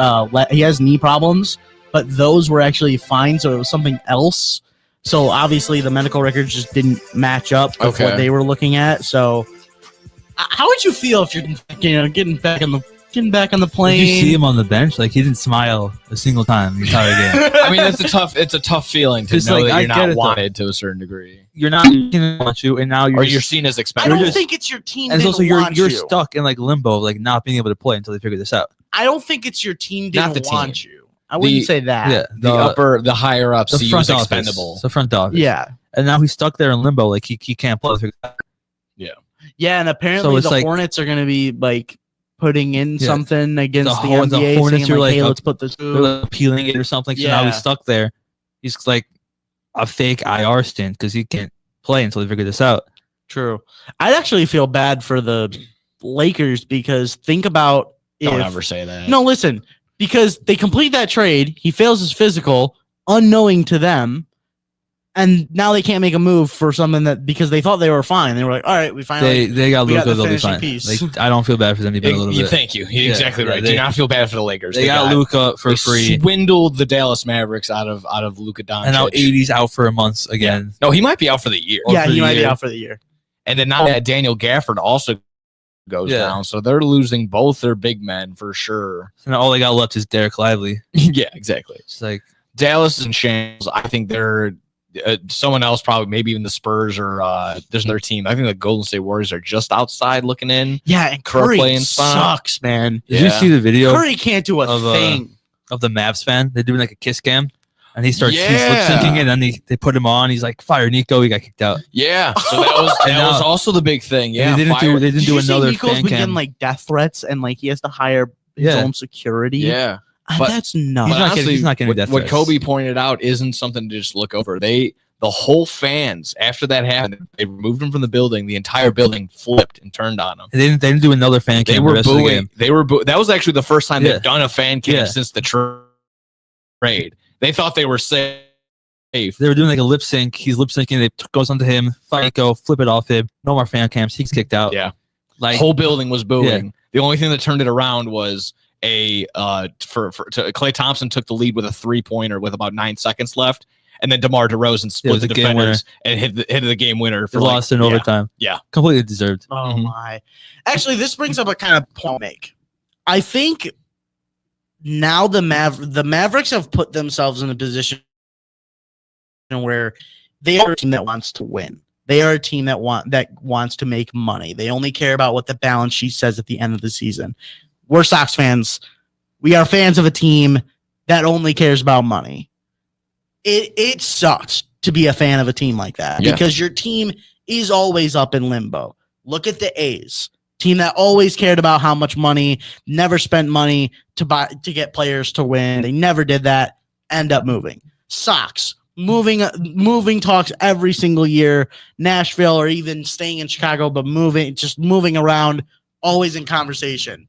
knee problems, but those were actually fine, so it was something else. So obviously the medical records just didn't match up with what they were looking at. So how would you feel if you're getting back on the plane? Did you see him on the bench? Like he didn't smile a single time the entire game. I mean, it's a tough feeling to know that you're not wanted to a certain degree. You're not going to want you, and now you're seen as I expendable. don't think it's your team. And didn't also want you're you. stuck in like limbo, like not being able to play until they figure this out. I don't think it's your team didn't Not the want team. you. I wouldn't say that. Yeah, the higher ups the see you front as office, expendable. the front office. Yeah. And now he's stuck there in limbo, like he can't play. Yeah, and apparently So it's the like- Hornets are going to be like putting in Yeah. something against the The NBA, Hornets saying are like, hey, like, let's put this. They're like appealing it or something. So now Yeah. he's stuck there. He's like a fake IR stint because he can't play until they figure this out. True. I'd actually feel bad for the Lakers because think about Don't if- ever say that. No, listen, because they complete that trade, he fails his physical, unknowing to them, and now they can't make a move for something that because they thought they were fine. They were like, all right, we finally They got we Luka, the they'll be finishing fine. piece. Like, I don't feel bad for them even a little bit. Thank you. You're Yeah, exactly yeah, right. they- Do not feel bad for the Lakers. They got Luka for they free. Swindled the Dallas Mavericks out of Luka Doncic. And now 80's out for a month again. No, he might be out for the year. yeah, he might be out for the year. And then now that Daniel Gafford also goes down, so they're losing both their big men for sure. So now all they got left is Derek Lively. Yeah, exactly. It's like Dallas and shambles. I think they're someone else, probably maybe even the Spurs or there's another team. I think the Golden State Warriors are just outside looking in. Yeah, and Curry Curry spot. sucks, man. Did you see the video Curry can't do a thing. of the Mavs fan? They're doing like a kiss cam. And he starts he's lip Yeah. syncing it, and then they put him on. He's like, "Fire Nico!" He got kicked out. Yeah, so that was And that was now- also the big thing. and Yeah, they didn't fire- do Did you see another Nico's fan been cam. getting like death threats and like he has to hire his Yeah. own security. Yeah, That's nuts. He's not getting what, death what threats. Kobe pointed out isn't something to just look over. The whole fans after that happened, they removed him from the building. The entire building flipped and turned on him. They didn't do another fan cam. They the were rest of the booing. game. They were that was actually the first time Yeah. they've done a fan cam Yeah. since the trade. They thought they were safe. They were doing like a lip sync. He's lip syncing. It goes onto him. Fire Nico, flip it off him. No more fan cams. He's kicked out. Yeah, like whole building was booing. Yeah. The only thing that turned it around was Klay Thompson took the lead with a 3-pointer with about 9 seconds left, and then DeMar DeRozan It split was the a game defenders and hit the game winner. They lost in overtime. Yeah, completely deserved. Oh my! Actually, this brings up a kind of point to make. I think now the Mavericks have put themselves in a position where they are a team that wants to win. They are a team that wants to make money. They only care about what the balance sheet says at the end of the season. We're Sox fans. We are fans of a team that only cares about money. It sucks to be a fan of a team like that Yeah. because your team is always up in limbo. Look at the A's. Team that always cared about how much money, never spent money to get players to win. They never did that. End up moving. Sox moving talks every single year. Nashville or even staying in Chicago, but moving around, always in conversation.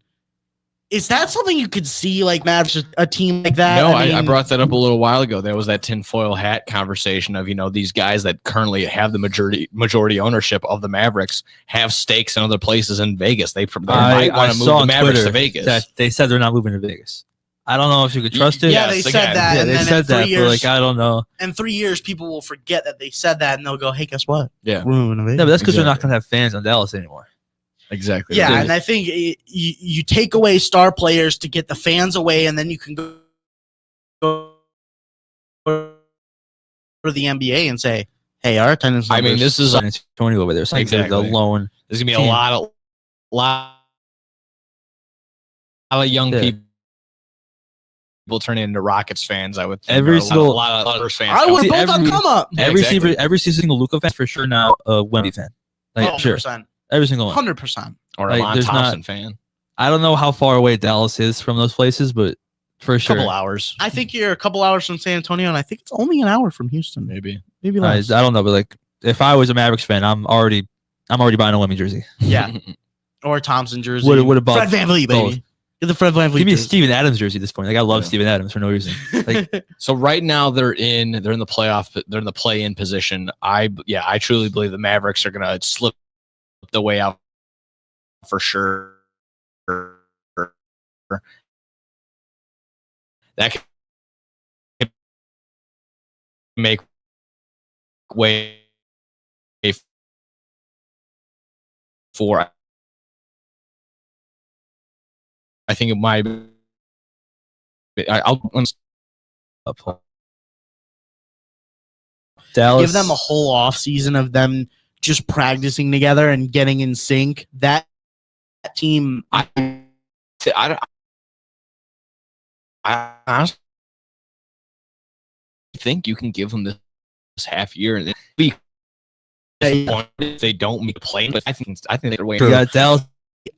Is that something you could see, like, Mavs, a team like that? No, I brought that up a little while ago. There was that tinfoil hat conversation of, these guys that currently have the majority ownership of the Mavericks have stakes in other places in Vegas. They might want to move the Mavericks to Vegas. That they said they're not moving to Vegas. I don't know if you could trust it. Yeah, they said that. Yeah, and they then said in 3 that, years, but like, I don't know. In 3 years, people will forget that they said that, and they'll go, "Hey, guess what? Yeah, we're moving to Vegas." Yeah, but that's because they're not going to have fans on Dallas anymore. Exactly. Yeah, and I think you take away star players to get the fans away, and then you can go to the NBA and say, "Hey, our attendance." I mean, this is San Antonio over there. So exactly the lone. There's gonna be a lot of young people turn into Rockets fans. I would think. Every a single lot of Spurs fans. I would both come up. Every single Luka fan for sure now a Wemby fan. Like, sure. Every single one. 100%. Or a Lon Thompson fan. I don't know how far away Dallas is from those places, but for sure. Couple hours. I think you're a couple hours from San Antonio, and I think it's only an hour from Houston. Maybe less. I don't know, but like if I was a Mavericks fan, I'm already buying a Wemby jersey. Yeah. Or a Thompson jersey. Would have bought Fred VanVleet, baby. Get the Fred VanVleet. Give me a jersey. Steven Adams jersey at this point. Like I love Steven Adams for no reason. Like so right now they're in the playoff. They're in the play-in position. I truly believe the Mavericks are gonna slip the way out for sure. That can make way for. I think it might. I'll Dallas. Give them a whole off season of them just practicing together and getting in sync. That team, I honestly think you can give them this half year and be if they don't make a play. But I think they're way. Yeah, Dallas.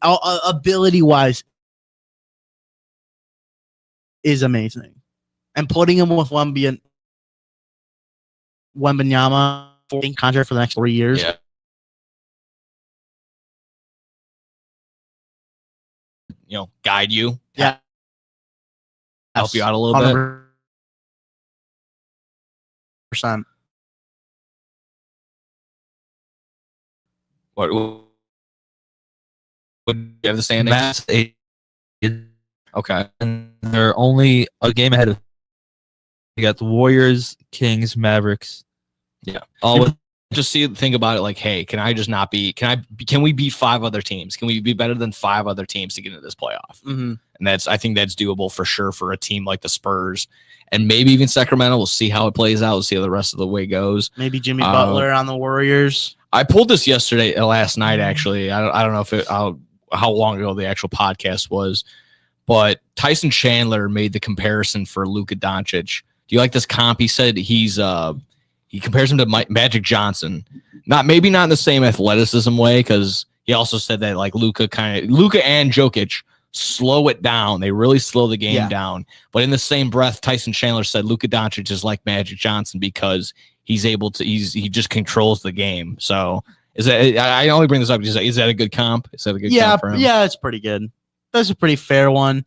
Ability wise, is amazing, and putting him with Wembanyama in contract for the next 3 years. Yeah. Guide you. Yeah. Help you out a little 100%. What would you have the standings? Matt's 8. Okay. And they're only a game ahead of. You got the Warriors, Kings, Mavericks. Yeah. All with just think about it like, hey, can we beat 5 other teams? Can we be better than 5 other teams to get into this playoff? Mm-hmm. And I think that's doable for sure for a team like the Spurs and maybe even Sacramento. We'll see how it plays out. We'll see how the rest of the way goes. Maybe Jimmy Butler on the Warriors. I pulled this last night, actually. I don't know how long ago the actual podcast was, but Tyson Chandler made the comparison for Luka Doncic. Do you like this comp? He said he compares him to Magic Johnson. Maybe not in the same athleticism way, because he also said that like Luka and Jokic slow it down. They really slow the game down. But in the same breath, Tyson Chandler said Luka Doncic is like Magic Johnson because he just controls the game. So I only bring this up because is that a good comp? Is that a good comp for him? Yeah, it's pretty good. That's a pretty fair one.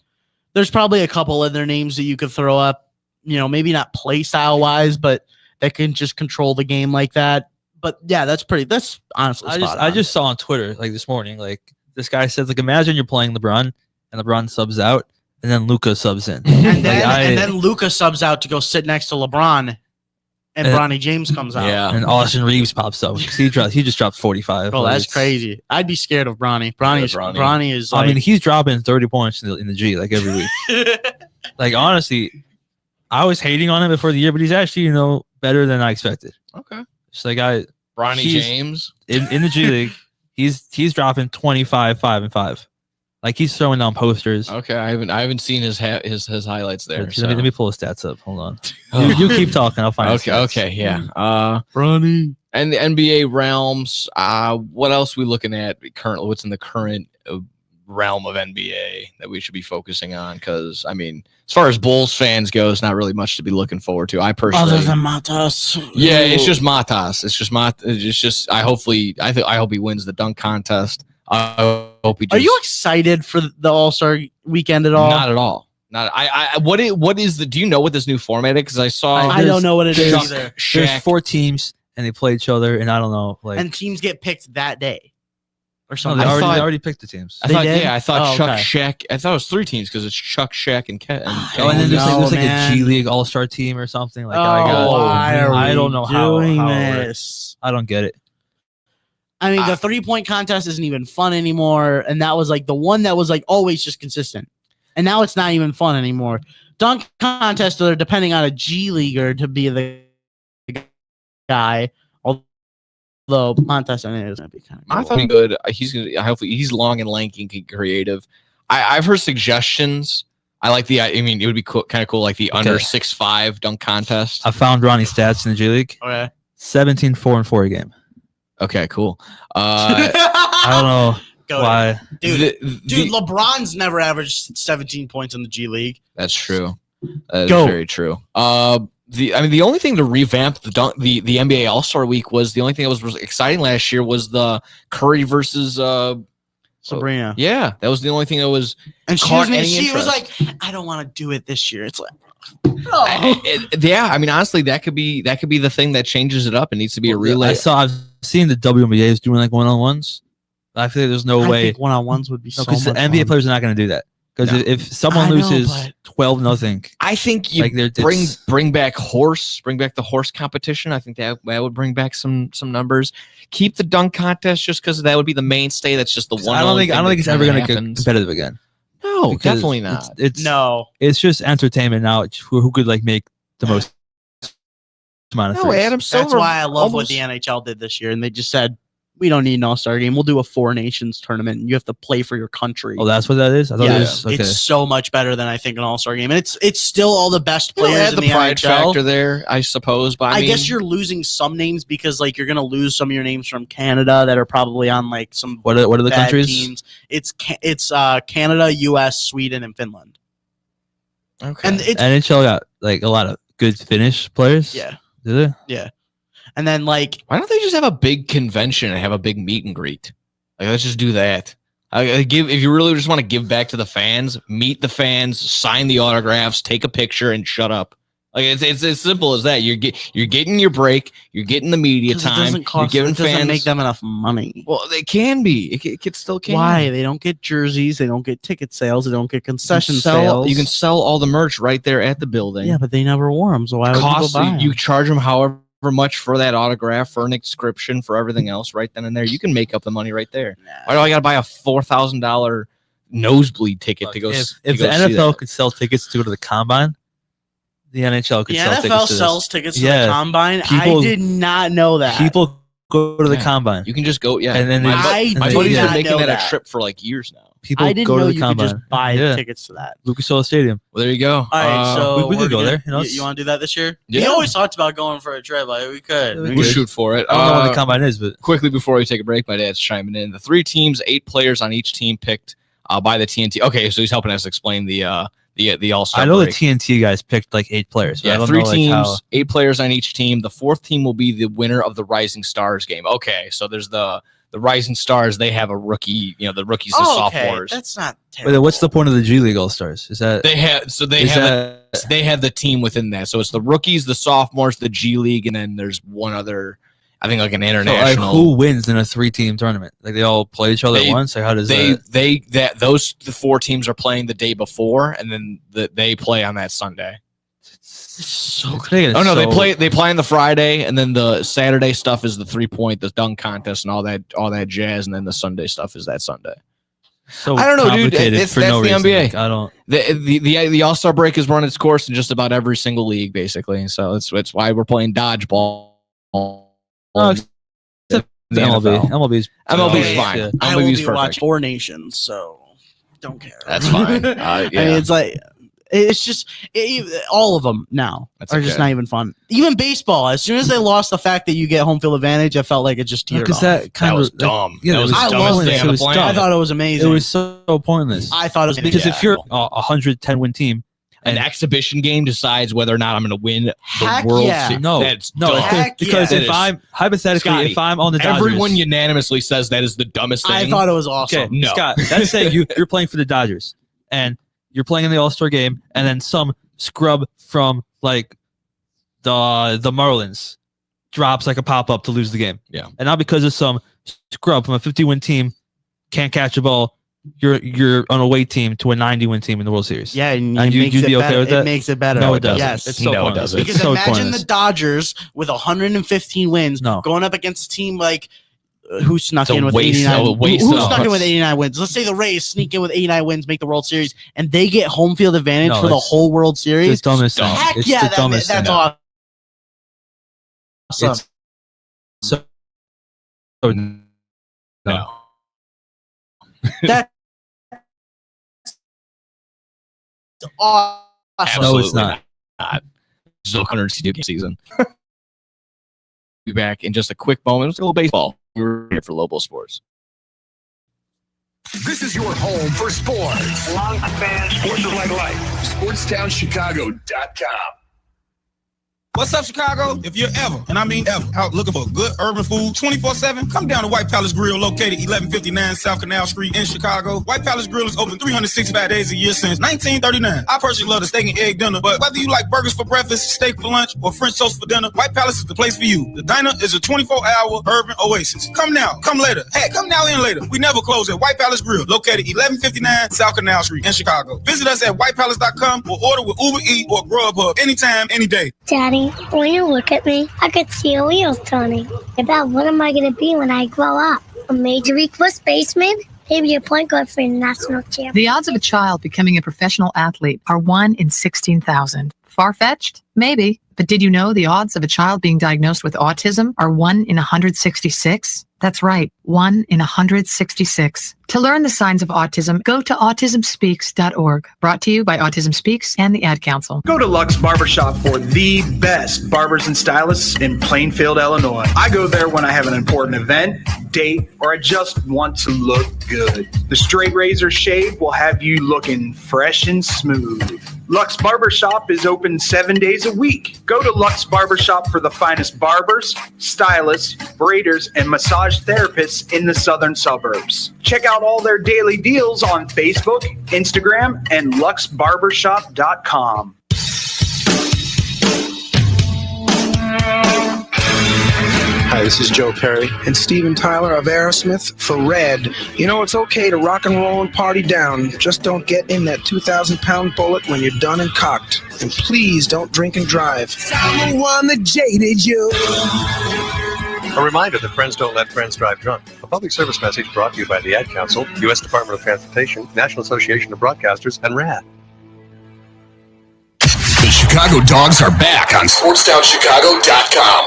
There's probably a couple other names that you could throw up, maybe not play style wise, but that can just control the game like that. But yeah, that's honestly I just saw on Twitter like this morning, like this guy says, like, imagine you're playing LeBron and LeBron subs out and then Luka subs in. And then Luka subs out to go sit next to LeBron and Bronny James comes out. Yeah. And Austin Reeves pops up. He just dropped 45. Bro, that's crazy. I'd be scared of Bronny. Bronny is like, I mean, he's dropping 30 points in the G like every week. Like, honestly, I was hating on him before the year, but he's actually, better than I expected. Okay. It's like Bronny James in the G League, he's dropping 25, 5 and 5. Like he's throwing down posters. Okay, I haven't seen his highlights there. Let me pull his stats up. Hold on. You keep talking. I'll find. Okay, yeah. Bronny. And the NBA realms, what else are we looking at currently? What's in the current realm of NBA that we should be focusing on? Because, I mean, as far as Bulls fans go, it's not really much to be looking forward to. I personally, other than Matas. yeah, it's just Matas. It's just I hope he wins the dunk contest. I hope he. Are you excited for the All-Star weekend at all? Not at all. Not what is the? Do you know what this new format is? Because I saw. I don't know what it is either. There's 4 teams and they play each other, and I don't know. Like, and teams get picked that day, or no, something. they already picked the teams. I thought Chuck, okay. Shaq. I thought it was 3 teams because it's Chuck, Shaq, and Ken. Oh, and then there's like a G League All Star team or something. Like, I don't know how this. I don't get it. I mean, the 3-point contest isn't even fun anymore, and that was like the one that was like always just consistent, and now it's not even fun anymore. Dunk contests, they're depending on a G leaguer to be the guy. Although Montes, I think is going to be kind of I thought he'd be good. Hopefully he's long and lanky and creative. I've heard suggestions. I like I mean, it would be cool, kind of cool, like the under 6'5" dunk contest. I found Ronnie's stats in the G League. Okay. 17, 4, and 4 a game. Okay, cool. I don't know why. Dude, LeBron's never averaged 17 points in the G League. That's true. That is very true. The only thing to revamp the NBA All-Star Week was the only thing that was exciting last year was the Curry versus Sabrina. Yeah, that was the only thing that was. And she was like, I don't want to do it this year. It's like, yeah. I mean, honestly, that could be the thing that changes it up. It needs to be a relay. I've seen the WNBA is doing like one-on-ones. I feel like there's no way think one-on-ones would be so much because the NBA players are not going to do that. Because if someone loses 12-0, I think you bring back the horse competition. I think that would bring back some numbers. Keep the dunk contest just because that would be the mainstay. That's just the one. I don't think it's ever going to get competitive again. No, definitely not. It's just entertainment now. Who could like make the most amount of threes. Adam Silver. That's why I love what the NHL did this year, and they just said, we don't need an all-star game. We'll do a 4 nations tournament, and you have to play for your country. Oh, that's what that is? I thought it was, okay. It's so much better than I think an all-star game. And it's still all the best players add in the the pride NHL. factor there, I suppose. But I mean, guess you're losing some names because like you're going to lose some of your names from Canada that are probably on like some what are the bad countries? Teams. It's Canada, US, Sweden, and Finland. Okay. And it's NHL got like a lot of good Finnish players. Yeah. Do they? Yeah. And then like, why don't they just have a big convention and have a big meet and greet? Like, let's just do that. If you really just want to give back to the fans, meet the fans, sign the autographs, take a picture, and shut up. Like it's as simple as that. You're getting your break. You're getting the media time. You're giving fans. Make them enough money. Well, they can be. It still can. Why? They don't get jerseys. They don't get ticket sales. They don't get concession sales. You can sell all the merch right there at the building. Yeah, but they never wore them. So why would people buy them? You charge them however much for that autograph, for an inscription, for everything else right then and there. You can make up the money right there. Why do I got to buy a $4,000 nosebleed ticket to go? If the NFL could sell tickets to go to the combine, the NHL could sell tickets to the NFL sells tickets to the combine. People, I did not know that. People go to the combine. You can just go. Yeah, and then my buddy's been making that a trip for like years now. People I didn't go know to the you combine. could just buy tickets to that. Lucas Oil Stadium. Well, there you go. All right, so we could go there. You want to do that this year? Yeah. We always talked about going for a trip. Like we could. We'll shoot for it. I don't know what the combine is, but quickly before we take a break, my dad's chiming in. The 3 teams, 8 players on each team picked by the TNT. Okay, so he's helping us explain the All-Star. I know break. the TNT guys picked like 8 players. Yeah, I don't 3 know, teams, like, 8 players on each team. The 4th team will be the winner of the Rising Stars game. Okay, so there's the Rising Stars. They have a rookie. The rookies and sophomores. That's not terrible. Wait, what's the point of the G League All Stars? Is that they have the team within that. So it's the rookies, the sophomores, the G League, and then there's one other. I think like an international. So, like, who wins in a 3-team tournament? Like they all play each other at once. Like how does the 4 teams are playing the day before, and then they play on that Sunday. So they play on the Friday, and then the Saturday stuff is the 3-point, the dunk contest, and all that jazz, and then the Sunday stuff is that Sunday. So I don't know, dude. That's the NBA. Like, I don't. The All-Star break has run its course in just about every single league, basically. So it's why we're playing dodgeball. MLB. MLB's fine. Yeah. I MLB's only watch 4 nations, so don't care. That's fine. I mean, it's like It's just all of them now are just not even fun. Even baseball, as soon as they lost the fact that you get home field advantage, I felt like it just teetered off. That was dumb. Yeah, that was I loved it. I thought it was amazing. It was so pointless. I thought it was because if you're a 110-win team, an exhibition game decides whether or not I'm going to win the Heck World yeah. Series. No, That's no, dumb. because if I'm hypothetically, Scotty, if I'm on the Dodgers, everyone unanimously says that is the dumbest thing. I thought it was awesome. Okay, No. Scott, let's say you're playing for the Dodgers and you're playing in the All-Star game, and then some scrub from like the Marlins drops like a pop-up to lose the game. Yeah. And not because of some scrub from a 50-win team can't catch a ball, you're on a away team to a 90-win team in the World Series. Yeah, and you'd be okay with that? It makes it better. No, it doesn't. Yes. It's so pointless. Because It's so imagine pointless. the Dodgers with 115 wins going up against a team like who snuck in with 89. Who snuck in with 89 wins? Let's say the Rays sneak in with 89 wins, make the World Series, and they get home field advantage for the whole World Series. It's the dumbest thing. Heck It's yeah, the dumbest that's thing. awesome. It's so no. That's awesome. No, it's not. Still 162 season. Be back in just a quick moment. Let's go a little baseball. We're here for Lobo Sports. This is your home for sports. Long fans, sports is like life. SportsTownChicago.com. What's up, Chicago? If you're ever, and I mean ever, out looking for good urban food 24/7, come down to White Palace Grill, located 1159 South Canal Street in Chicago. White Palace Grill is open 365 days a year since 1939. I personally love the steak and egg dinner, but whether you like burgers for breakfast, steak for lunch, or French toast for dinner, White Palace is the place for you. The diner is a 24-hour urban oasis. Come now, come later. Hey, come now and later. We never close at White Palace Grill, located 1159 South Canal Street in Chicago. Visit us at whitepalace.com or order with Uber Eats or Grubhub anytime, any day. Daddy, when you look at me, I could see your wheels turning. About what am I going to be when I grow up? A major league first baseman? Maybe a point guard for a national champ. The odds of a child becoming a professional athlete are 1 in 16,000. Far-fetched? Maybe. But did you know the odds of a child being diagnosed with autism are 1 in 166? That's right, 1 in 166. To learn the signs of autism, go to autismspeaks.org. Brought to you by Autism Speaks and the Ad Council. Go to Lux Barbershop for the best barbers and stylists in Plainfield, Illinois. I go there when I have an important event, date, or I just want to look good. The straight razor shave will have you looking fresh and smooth. Lux Barbershop is open 7 days a week. Go to Lux Barbershop for the finest barbers, stylists, braiders, and massage therapists in the southern suburbs. Check out all their daily deals on Facebook, Instagram, and luxbarbershop.com. Hi, this is Joe Perry and Steven Tyler of Aerosmith for Red. You know, it's okay to rock and roll and party down. Just don't get in that 2,000-pound bullet when you're done and cocked. And please don't drink and drive. I'm the one that jaded you. A reminder that friends don't let friends drive drunk. A public service message brought to you by the Ad Council, U.S. Department of Transportation, National Association of Broadcasters, and RAD. The Chicago Dogs are back on SportsTownChicago.com.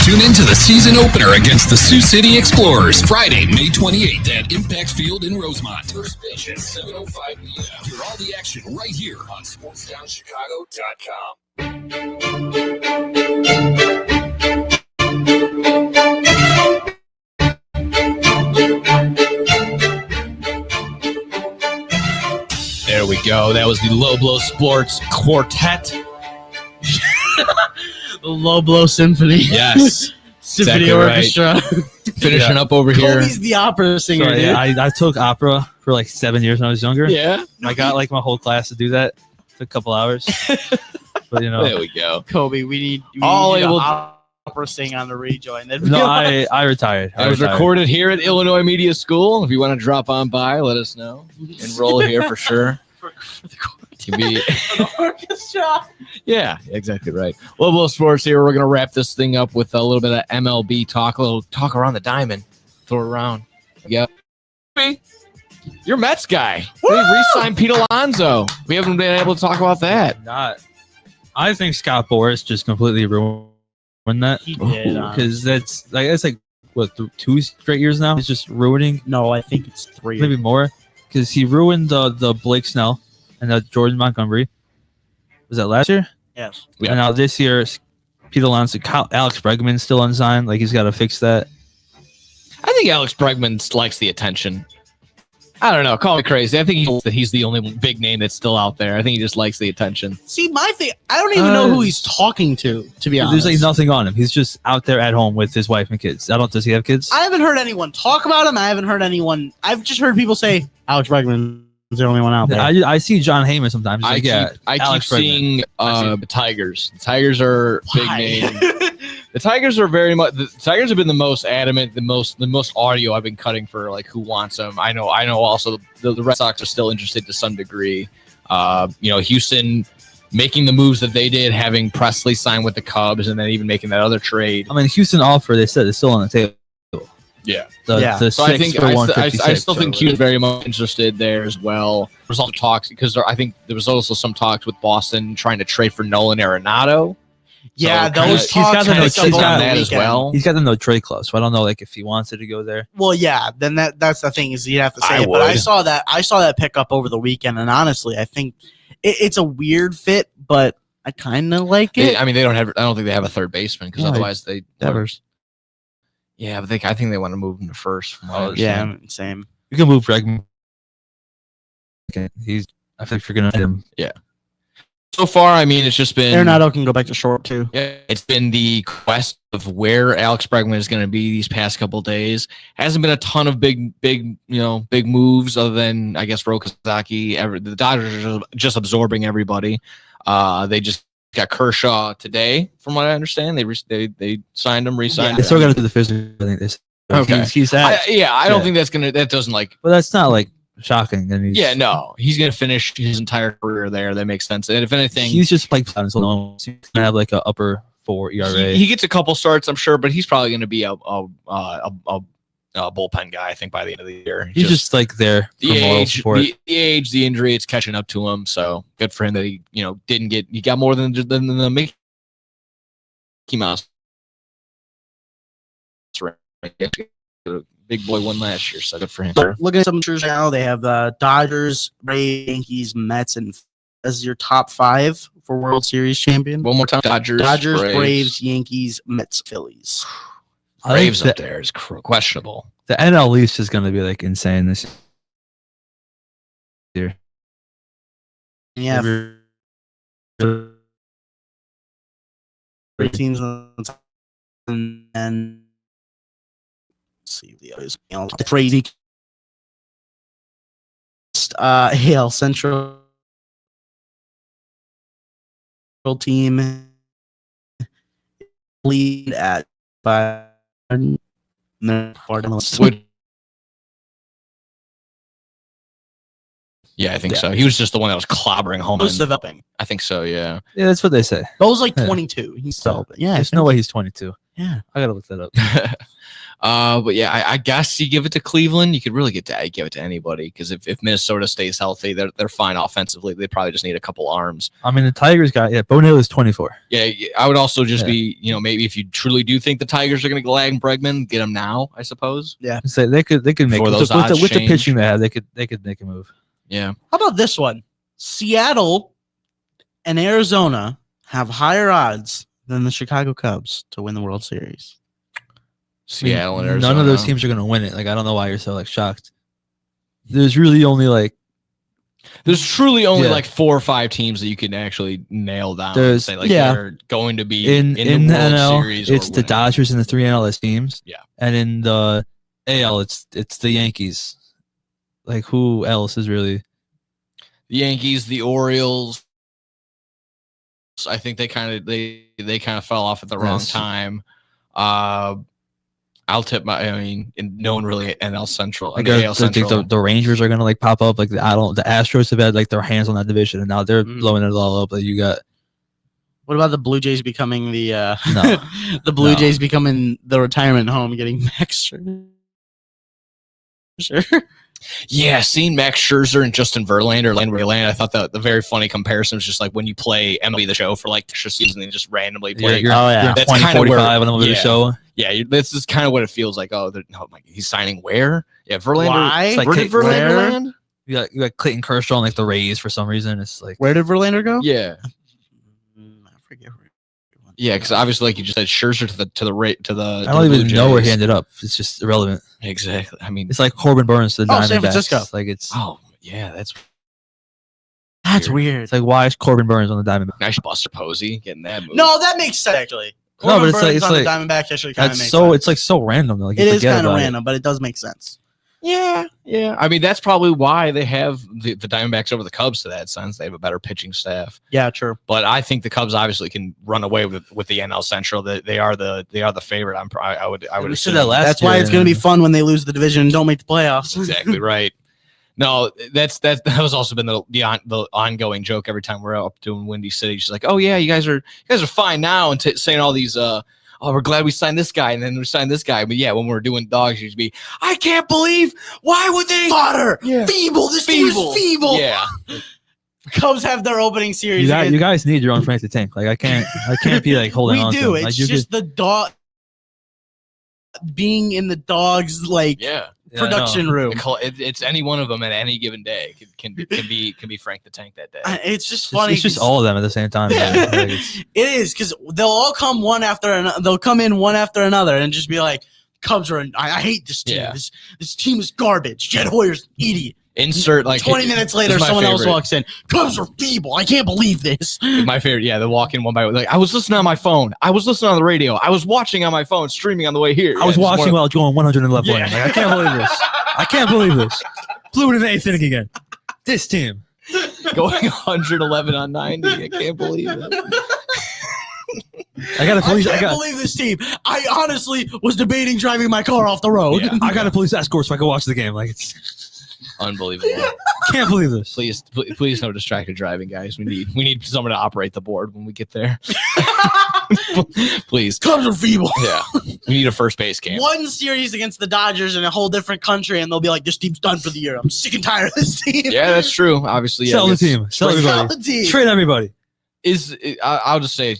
Tune in to the season opener against the Sioux City Explorers, Friday, May 28th at Impact Field in Rosemont. First pitch at 7:05 p.m. Hear all the action right here on SportsTownChicago.com. There we go. That was the Low Blow Sports Quartet. The Low Blow Symphony. Yes. Symphony exactly Orchestra. Right. Finishing up over here. Kobe's the opera singer. Sorry, dude. I took opera for like 7 years when I was younger. Yeah. I got like my whole class to do that. It took a couple hours. But you know. There we go. Kobe, we need all you able opera sing on the rejoin. No, I retired. I was recorded here at Illinois Media School. If you want to drop on by, let us know. Enroll here for sure. To be orchestra. Yeah, exactly right. Low Blow Sports here. We're going to wrap this thing up with a little bit of MLB talk, a little talk around the diamond. Throw it around. Yep. You're Mets guy. They re-signed Pete Alonso. We haven't been able to talk about that. I think Scott Boras just completely ruined that. He did. Because that's like what, 2 straight years now? He's just ruining. No, I think it's 3. Maybe more. Because he ruined the Blake Snell and the Jordan Montgomery. Was that last year? Yes. And now this year, Pete Alonso, Alex Bregman's still unsigned. Like he's got to fix that. I think Alex Bregman likes the attention. I don't know. Call me crazy. I think he's the only big name that's still out there. I think he just likes the attention. See, my thing, I don't even know who he's talking to be honest. There's like nothing on him. He's just out there at home with his wife and kids. Does he have kids? I haven't heard anyone talk about him. I haven't heard anyone. I've just heard people say Alex Bregman is the only one out there. I see John Heyman sometimes. I keep seeing the Tigers. The Tigers are big name. The Tigers are very much. The Tigers have been the most adamant, the most audio I've been cutting for like who wants them. I know. Also, the Red Sox are still interested to some degree. Houston making the moves that they did, having Presley sign with the Cubs, and then even making that other trade. I mean, Houston offer they said is still on the table. Yeah. So I think I still think Houston's very much interested there as well. There's also talks because I think there was also some talks with Boston trying to trade for Nolan Arenado. Yeah, those talks he's got that as well. He's got the no trade clause, so I don't know like if he wanted to go there. Well, yeah, then that's the thing is you'd have to say it. would. But I saw that pick up over the weekend, and honestly, I think it's a weird fit, but I kind of like it. I don't think they have a third baseman because otherwise they Devers. Yeah, but I think they want to move him to first. Yeah, same. You can move Bregman. Okay, I think you're gonna hit him. Yeah. So far, I mean, it's just been Arenado can go back to short too. Yeah, it's been the quest of where Alex Bregman is going to be these past couple of days. Hasn't been a ton of big moves other than I guess Rokazaki. The Dodgers are just absorbing everybody. They just got Kershaw today, from what I understand. They signed him, re-signed him. They're still gonna do the physical. I think this. Okay. He's at. I don't think that doesn't like. But that's not like shocking. And he's gonna finish his entire career there. That makes sense. And if anything, he's just like he's gonna have like a upper 4 ERA. He gets a couple starts, I'm sure, but he's probably gonna be a bullpen guy. I think by the end of the year, he's just like there. The age, the injury, it's catching up to him. So good for him that he got more than the Mickey Mouse. Big boy won last year, so good for him. Looking at some insurers now, they have the Dodgers, Braves, Yankees, Mets, and as your top 5 for World Series champion. One more time: Dodgers, Braves, Yankees, Mets, Phillies. Braves up there is questionable. The NL East is going to be like insane this year. Yeah. Teams and see the others. Crazy. AL Central team lead at 5. Yeah, I think so. He was just the one that was clobbering home. Developing. I think so. Yeah. Yeah, that's what they say. Bo's like 22. He's still. Yeah. There's no way he's 22. Yeah. I gotta look that up. But yeah, I guess you give it to Cleveland. You could really give it to anybody because if Minnesota stays healthy, they're fine offensively. They probably just need a couple arms. I mean, the Tigers Bo Naylor is 24. Yeah, I would also just be maybe if you truly do think the Tigers are going to lag Bregman, get him now. I suppose. Yeah. So they could make with the pitching they have. They could make a move. Yeah. How about this one? Seattle and Arizona have higher odds than the Chicago Cubs to win the World Series. Seattle and Arizona. None of those teams are going to win it. Like I don't know why you're so like shocked. There's really only like There's truly only like 4 or 5 teams that you can actually nail down. And say, like, they're going to be in the World NL, Series. It's the Dodgers and the 3 NLS teams. Yeah. And in the AL, it's the Yankees. Like, who else is really? The Yankees, the Orioles. I think they kind of fell off at the wrong time. I'll tip no one really NL Central. Like the Rangers are gonna like pop up. Like the Astros have had like their hands on that division, and now they're blowing it all up. Like you got. What about the Blue Jays becoming the Blue Jays becoming the retirement home, getting Max Scherzer? Yeah, seeing Max Scherzer and Justin Verlander land, I thought that the very funny comparison was just like when you play MLB The Show for like extra season and just randomly play. You're 20-45 on the show. Yeah, this is kind of what it feels like. Oh, he's signing where? Yeah, Verlander. Why? Where did Verlander land? You got Clayton Kershaw on like the Rays for some reason. It's like, where did Verlander go? Yeah, Yeah, because obviously, like you just said, Scherzer to the. I don't even know where he ended up. It's just irrelevant. Exactly. I mean, it's like Corbin Burns to the Diamondbacks. San Francisco. Like it's. Oh yeah, that's weird. It's like why is Corbin Burns on the Diamondbacks? Nice Buster Posey getting that move. No, that makes sense actually. No, but Corbin it's Burns like on the Diamondbacks actually kind of makes so sense. it's like so random. Like It is kind of random, but it does make sense. Yeah. I mean, that's probably why they have the Diamondbacks over the Cubs to that sense. They have a better pitching staff. Yeah, true. But I think the Cubs obviously can run away with the NL Central. They are the favorite. I would assume That's why it's going to be fun when they lose the division and don't make the playoffs. Exactly right. No, that has also been the ongoing joke every time we're up doing Windy City. She's like, "Oh yeah, you guys are fine now," and saying all these. Oh, we're glad we signed this guy, and then we signed this guy. But yeah, when we're doing dogs, you'd be, I can't believe why would they fodder Yeah. feeble? This team is feeble. Yeah. Cubs have their opening series. You guys need your own Frank the Tank. Like I can't be like holding on We to do. him. It's Like, just the dog being in the dogs production room. It's any one of them at any given day can be Frank the Tank that day. It's just funny. It's just all of them at the same time. man. Like, It is because they'll all come one after another. They'll come in one after another and just be like, "Cubs are. I hate this team. Yeah. This team is garbage. Jed Hoyer's an idiot." Insert like 20 minutes later, someone else walks in. Cubs are feeble. I can't believe this. My favorite, they walk in one by one. Like I was listening on my phone. I was listening on the radio. I was watching on my phone, streaming on the way here. I was watching while going 111. Yeah. Like, I can't believe this. I can't believe this. Blew it in the eighth inning again. This team going 111 on 90. I can't believe it. I got a police. I can't believe this team. I honestly was debating driving my car off the road. Yeah. I got a police escort so I can watch the game. Like it's unbelievable. Can't believe this. Please no distracted driving, guys. We need someone to operate the board when we get there. Please. Cubs are feeble. Yeah. We need a first base camp. One series against the Dodgers in a whole different country, and they'll be like, "This team's done for the year. I'm sick and tired of this team." Yeah, that's true. Obviously, Sell the team. Sell everybody. the team. Trade everybody. I'll just say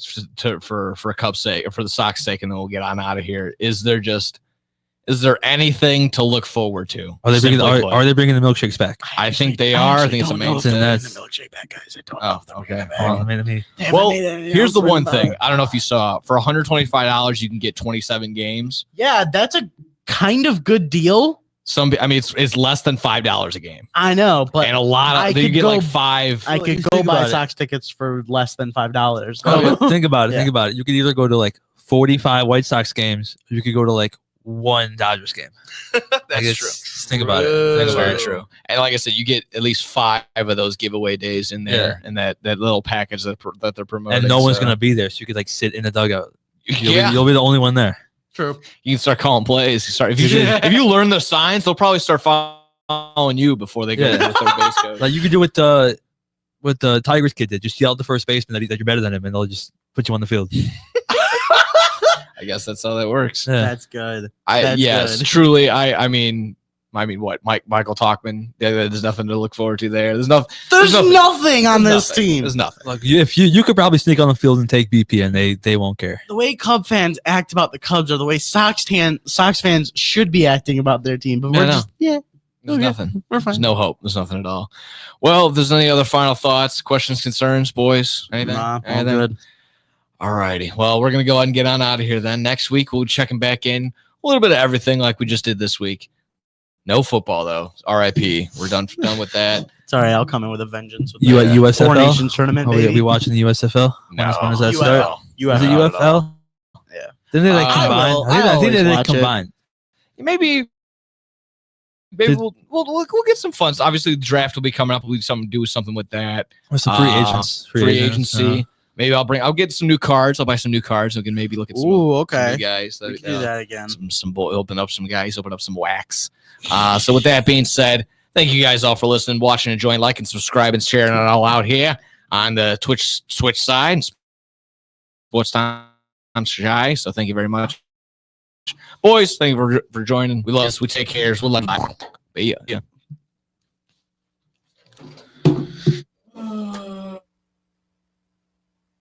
for a Cubs sake or for the Sox sake, and then we'll get on out of here. Is there anything to look forward to? Are they bringing the milkshakes back? I think they are. I think it's amazing. The milkshake back, guys. I don't know. Okay. Well, here's the one thing. I don't know if you saw. For $125, you can get 27 games. Yeah, that's a kind of good deal. It's less than $5 a game. I know, but and a lot of you get like 5. I could go buy Sox tickets for less than $5. Oh, think about it. Yeah. Think about it. You could either go to like 45 White Sox games, or you could go to like one Dodgers game. That's true. Think about it. That's very true. And like I said, you get at least 5 of those giveaway days in there, and that little package that they're promoting. And no one's gonna be there, so you could like sit in the dugout. Yeah. You'll be the only one there. True. You can start calling plays. If you learn the signs, they'll probably start following you before they go to the third base coach. Like you could do what the Tigers kid did. Just yell at the first baseman that you're better than him, and they'll just put you on the field. I guess that's how that works. Yeah. That's good. Yes, truly. I mean, what? Michael Talkman. There's nothing to look forward to there. There's nothing on this team. There's nothing. Like if you could probably sneak on the field and take BP, and they won't care. The way Cub fans act about the Cubs are the way Sox fans should be acting about their team. But we're just There's nothing. We're fine. There's no hope. There's nothing at all. Well, if there's any other final thoughts, questions, concerns, boys, anything? Nah, all Anything? good. All righty. Well, we're going to go ahead and get on out of here then. Next week, we'll be checking back in a little bit of everything like we just did this week. No football, though. RIP. We're done with that. Sorry, I'll come in with a vengeance. With USFL? Four Nations tournament, Oh, baby. we watching the USFL? No. When does that UFL. start? UFL. Is it UFL? Yeah. Didn't they like I combine? will. I think they always did watch it. combine. Maybe we'll get some fun. Obviously, the draft will be coming up. We'll do something with that. Or some free agents. Free agency. Maybe I'll get some new cards. I'll buy some new cards. We can maybe look at some, Ooh, some okay. new guys. We can do that again. Open up some wax. So with that being said, thank you guys all for listening, watching, enjoying, liking, subscribing, sharing it all out here on the Twitch side. Sports Time Shy. So thank you very much. Boys, thank you for joining. We love this. We take care. We love you. Yeah.